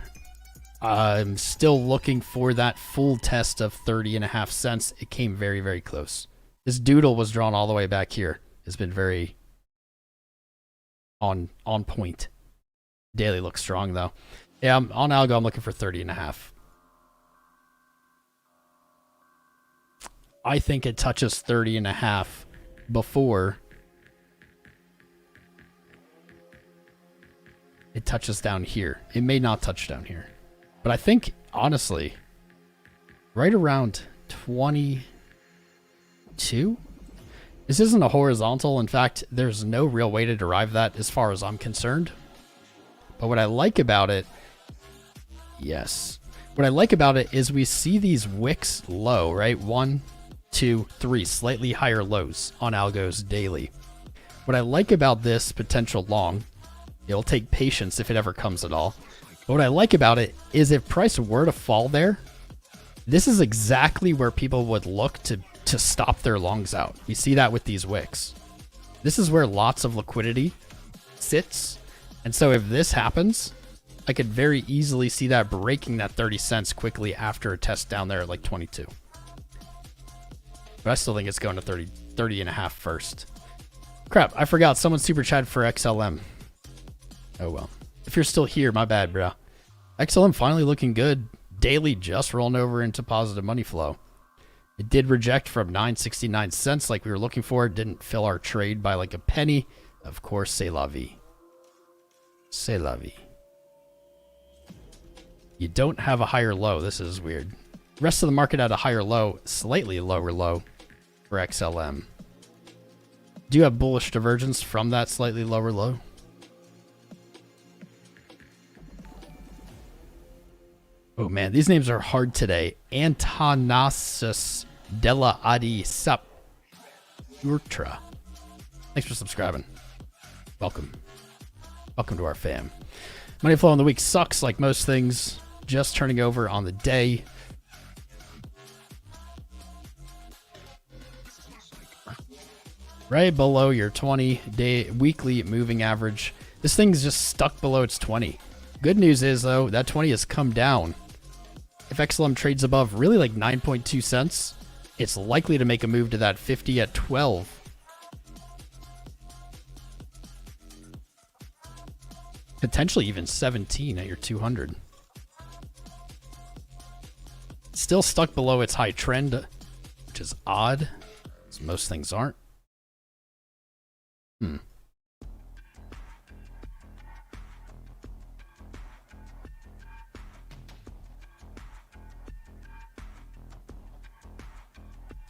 I'm still looking for that full test of 30.5 cents. It came very, very close. This doodle was drawn all the way back here. It's been very on point. Daily looks strong though. Yeah, on algo, I'm looking for 30.5. I think it touches 30.5 before it touches down here. It may not touch down here. But I think, honestly, right around 22? This isn't a horizontal. In fact, there's no real way to derive that as far as I'm concerned. But what I like about it, yes. What I like about it is we see these wicks low, right? 1, 2, 3, slightly higher lows on algos daily. What I like about this potential long, it'll take patience if it ever comes at all. But what I like about it is if price were to fall there, this is exactly where people would look to stop their longs out. You see that with these wicks. This is where lots of liquidity sits. And so if this happens, I could very easily see that breaking that 30 cents quickly after a test down there at like 22. But I still think it's going to 30.5 first. Crap, I forgot someone super chatted for XLM. Oh well. If you're still here, my bad, bro. XLM finally looking good. Daily just rolling over into positive money flow. It did reject from 9.69 cents like we were looking for. It didn't fill our trade by like a penny. Of course, c'est la vie. C'est la vie. You don't have a higher low. This is weird. Rest of the market had a higher low, slightly lower low for XLM. Do you have bullish divergence from that slightly lower low? Oh man, these names are hard today. Antanasis Della Adi Sup Urtra. Thanks for subscribing. Welcome. Welcome to our fam. Money flow on the week sucks like most things. Just turning over on the day. Right below your 20-day weekly moving average. This thing's just stuck below its 20. Good news is, though, that 20 has come down. If XLM trades above really like 9.2 cents, it's likely to make a move to that 50 at 12. Potentially even 17 at your 200. Still stuck below its high trend, which is odd, as most things aren't.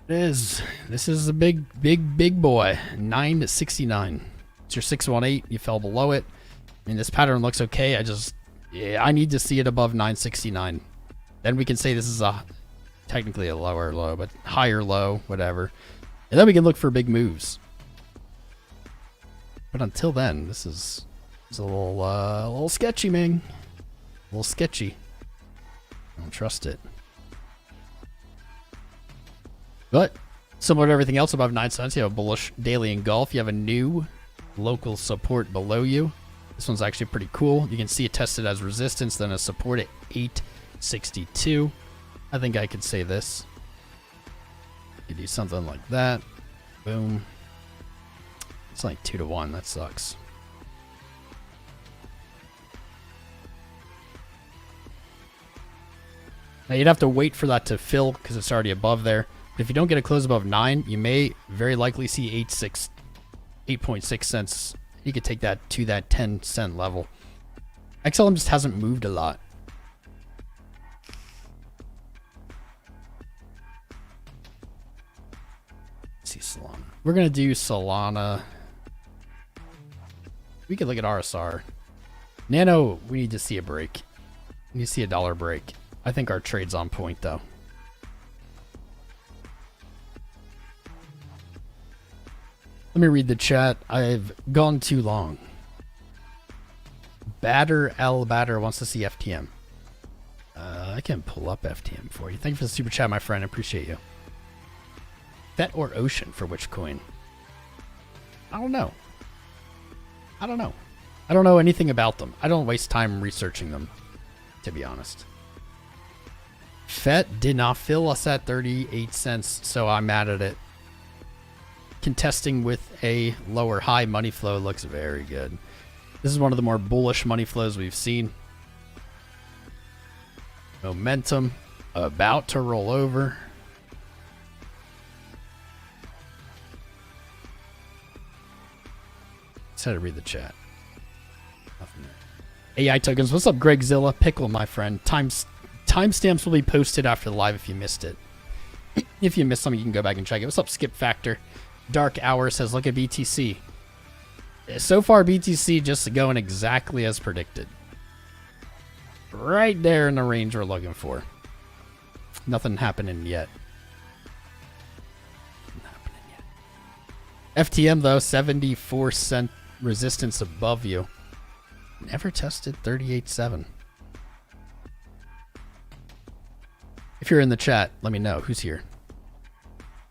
It is. This is a big boy. 969. It's your 618. You fell below it. I mean, this pattern looks okay. I need to see it above 969. Then we can say this is technically a lower low, but higher low, whatever. And then we can look for big moves. But until then, this is a little sketchy, man. A little sketchy. I don't trust it. But similar to everything else above 9 cents, you have a bullish daily engulf. You have a new local support below you. This one's actually pretty cool. You can see it tested as resistance, then a support at 862. I think I could say this. You do something like that. Boom. It's like 2-to-1. That sucks. Now you'd have to wait for that to fill because it's already above there. But if you don't get a close above 9, you may very likely see 8.6 cents. You could take that to that 10-cent level. XLM just hasn't moved a lot. Let's see Solana. We're gonna do Solana. We could look at RSR. Nano, we need to see a break. We need to see a dollar break. I think our trade's on point though. Let me read the chat. I've gone too long. Batter L Batter wants to see FTM. I can pull up FTM for you. Thank you for the super chat, my friend. I appreciate you. Bet or Ocean for which coin? I don't know. I don't know anything about them. I don't waste time researching them, to be honest. FET did not fill us at 38 cents, so I'm mad at it. Contesting with a lower high money flow looks very good. This is one of the more bullish money flows we've seen. Momentum about to roll over. Let's try to read the chat. Nothing there. AI tokens. What's up, Gregzilla? Pickle, my friend. Timestamps will be posted after the live if you missed it. If you missed something, you can go back and check it. What's up, Skip Factor? Dark Hour says, look at BTC. So far, BTC just going exactly as predicted. Right there in the range we're looking for. Nothing happening yet. FTM, though, 74-cent resistance above you. Never tested 38.7. If you're in the chat, let me know. Who's here?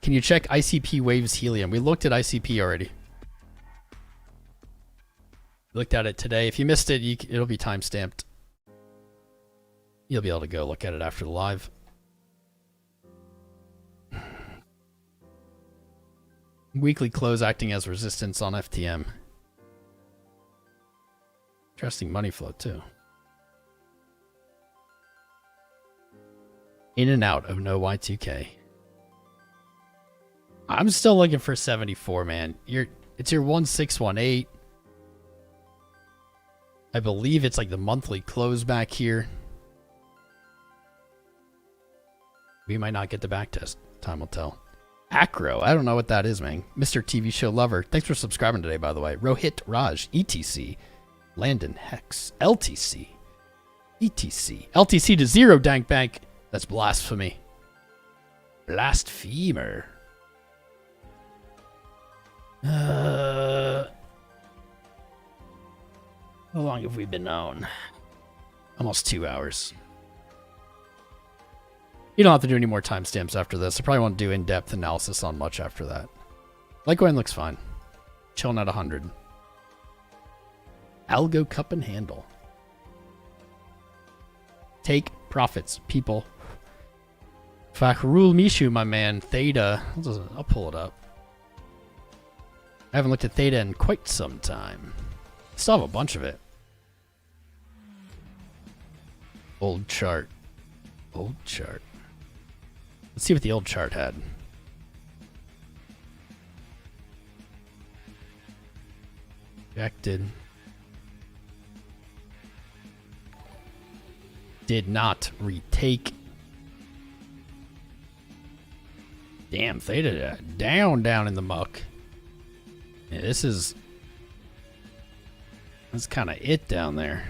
Can you check ICP Waves Helium? We looked at ICP already. Looked at it today. If you missed it, it'll be timestamped. You'll be able to go look at it after the live. Weekly close acting as resistance on FTM. Interesting money flow too. In and out of no Y2K. I'm still looking for 74, man. It's your 1618. I believe it's like the monthly close back here. We might not get the back test. Time will tell. Acro. I don't know what that is, man. Mr. TV Show Lover. Thanks for subscribing today, by the way. Rohit Raj. ETC. Landon Hex. LTC. ETC. LTC to 0, Dank Bank. That's blasphemy. Blasphemer. How long have we been on? Almost 2 hours. You don't have to do any more timestamps after this. I probably won't do in-depth analysis on much after that. Litecoin looks fine. Chilling at 100. Algo cup and handle. Take profits, people. Fakhrul Mishu, my man. Theta. I'll pull it up. I haven't looked at Theta in quite some time. Still have a bunch of it. Old chart. Old chart. Let's see what the old chart had. Rejected. Did not retake. Damn, Theta down in the muck. Yeah, that's kind of it down there.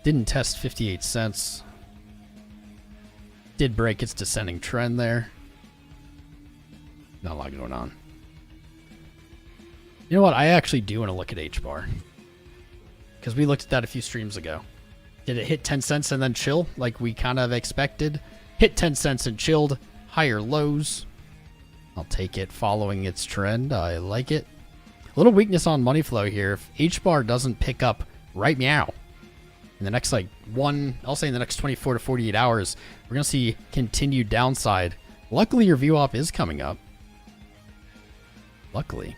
Didn't test 58 cents. Did break its descending trend there. Not a lot going on. You know what? I actually do want to look at H-bar. Because we looked at that a few streams ago. Did it hit 10 cents and then chill like we kind of expected? Hit 10 cents and chilled. Higher lows. I'll take it following its trend. I like it. A little weakness on money flow here. If H-bar doesn't pick up right meow in the next I'll say in the next 24 to 48 hours, we're going to see continued downside. Luckily, your VWAP is coming up. Luckily.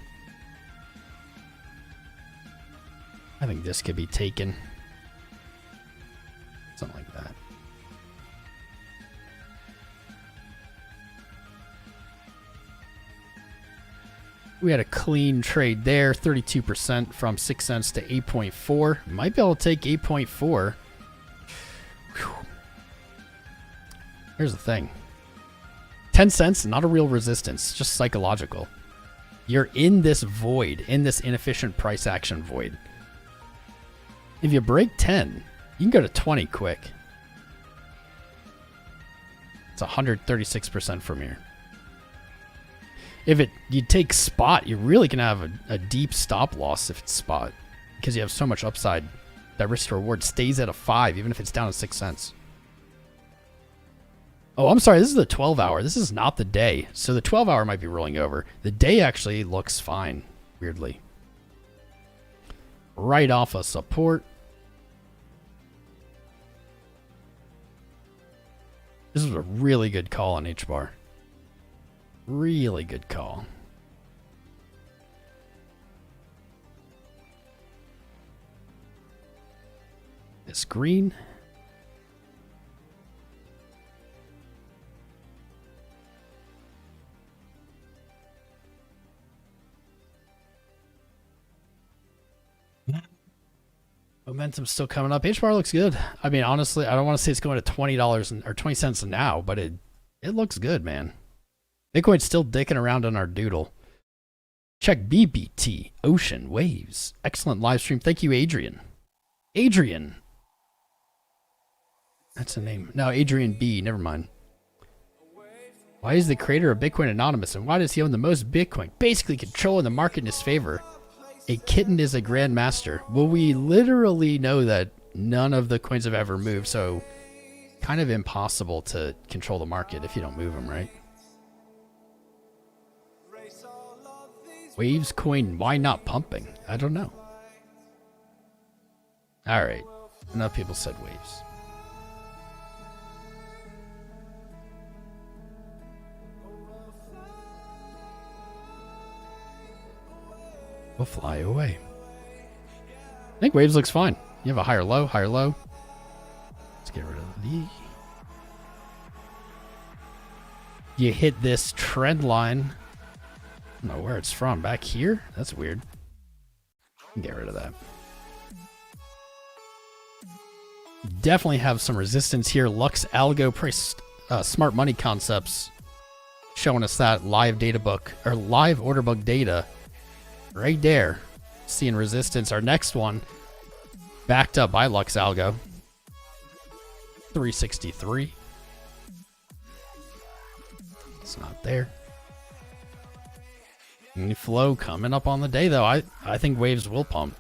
I think this could be taken. Something like that. We had a clean trade there, 32% from 6 cents to 8.4. Might be able to take 8.4. Whew. Here's the thing. 10 cents, not a real resistance, just psychological. You're in this void, in this inefficient price action void. If you break 10, you can go to 20 quick. It's 136% from here. If you take spot, you really can have a deep stop loss if it's spot. Because you have so much upside. That risk to reward stays at a 5, even if it's down to 6 cents. Oh, I'm sorry. This is the 12-hour. This is not the day. So the 12-hour might be rolling over. The day actually looks fine, weirdly. Right off of support. This was a really good call on H bar. Really good call. This green. Momentum's still coming up. H bar looks good. I mean, honestly, I don't want to say it's going to $20 or 20 cents now, but it looks good, man. Bitcoin's still dicking around on our doodle. Check BBT, Ocean, Waves. Excellent live stream. Thank you, Adrian. Adrian. That's a name. No, Adrian B. Never mind. Why is the creator of Bitcoin anonymous, and why does he own the most Bitcoin? Basically controlling the market in his favor. A kitten is a grandmaster. Well, we literally know that none of the coins have ever moved, so kind of impossible to control the market if you don't move them, right? Waves coin, why not pumping? I don't know. All right. Enough people said waves. We'll fly away. I think waves looks fine. You have a higher low, higher low. Let's get rid of the... You hit this trend line. I don't know where it's from. Back here? That's weird. Get rid of that. Definitely have some resistance here. Lux Algo price smart money concepts showing us that live data book or live order book data right there. Seeing resistance. Our next one backed up by Lux Algo. 363. It's not there. Any flow coming up on the day though. I think waves will pump.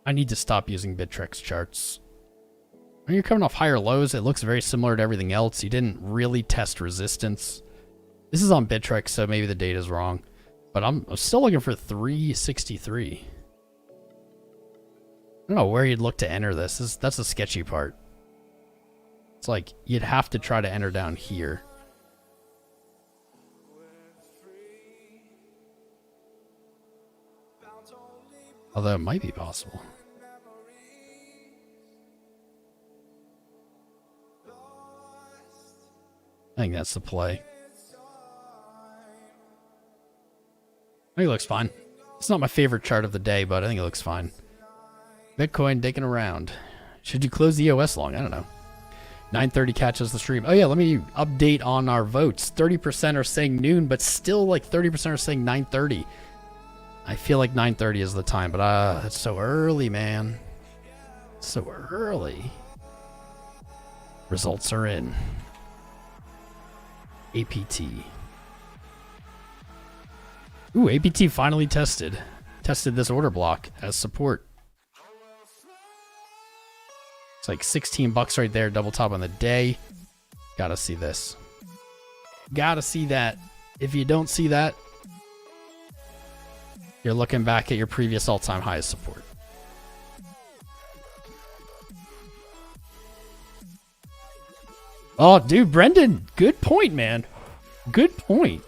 I need to stop using Bittrex charts. When you're coming off higher lows, it looks very similar to everything else. You didn't really test resistance. This is on Bittrex, so maybe the data's wrong. But I'm still looking for 363. I don't know where you'd look to enter this. That's the sketchy part. It's like you'd have to try to enter down here. Although it might be possible. I think that's the play. I think it looks fine. It's not my favorite chart of the day, but I think it looks fine. Bitcoin digging around. Should you close the EOS long? I don't know. 9:30 catches the stream. Oh yeah, let me update on our votes. 30% are saying noon, but still like 30% are saying 9:30. I feel like 9:30 is the time, but it's so early, man. So early. Results are in. APT. Ooh, APT finally tested this order block as support. It's like 16 bucks right there, double top on the day. Gotta see this. Gotta see that. If you don't see that, you're looking back at your previous all-time highest support. Oh, dude, Brendan, good point, man. Good point.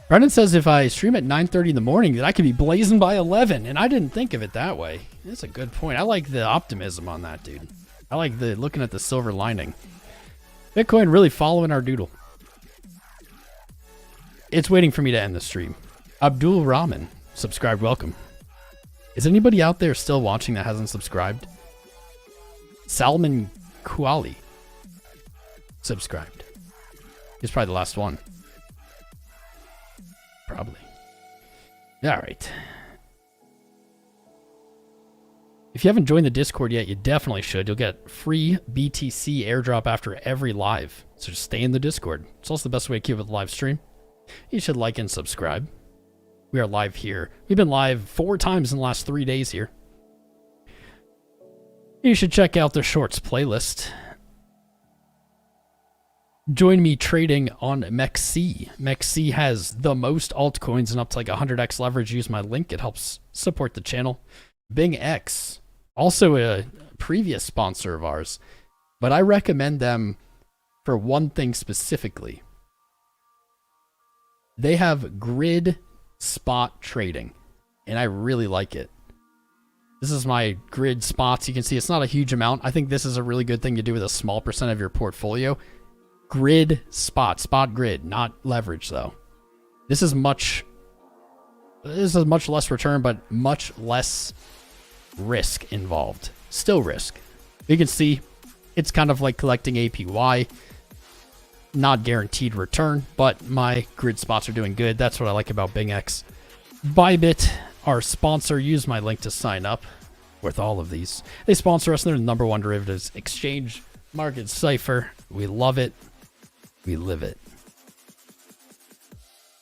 Brendan says if I stream at 9:30 in the morning, that I could be blazing by 11, and I didn't think of it that way. That's a good point. I like the optimism on that, dude. I like the looking at the silver lining. Bitcoin really following our doodle. It's waiting for me to end the stream. Abdul Rahman, subscribed, welcome. Is anybody out there still watching that hasn't subscribed? Salman Kuali, subscribed. He's probably the last one. Probably. All right. If you haven't joined the Discord yet, you definitely should. You'll get free BTC airdrop after every live. So just stay in the Discord. It's also the best way to keep with the live stream. You should like and subscribe. We are live here. We've been live 4 times in the last 3 days here. You should check out the shorts playlist. Join me trading on MEXC. MEXC has the most altcoins and up to like 100x leverage. Use my link. It helps support the channel. BingX, also a previous sponsor of ours, but I recommend them for one thing specifically. They have grid spot trading, and I really like it. This is my grid spots. You can see it's not a huge amount. I think this is a really good thing to do with a small percent of your portfolio. Grid spot grid, not leverage though. This is much less return, but much less risk involved. Still risk. You can see it's kind of like collecting APY. Not guaranteed return, but my grid spots are doing good. That's what I like about BingX. Bybit, our sponsor, use my link to sign up with all of these. They sponsor us. They're the #1 derivatives exchange. Marketcipher. We love it. We live it.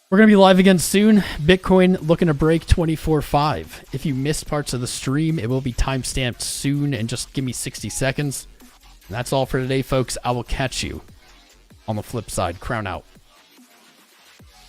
We're going to be live again soon. Bitcoin looking to break 24.5. If you missed parts of the stream, it will be timestamped soon, and just give me 60 seconds. And that's all for today, folks. I will catch you on the flip side. Crown out.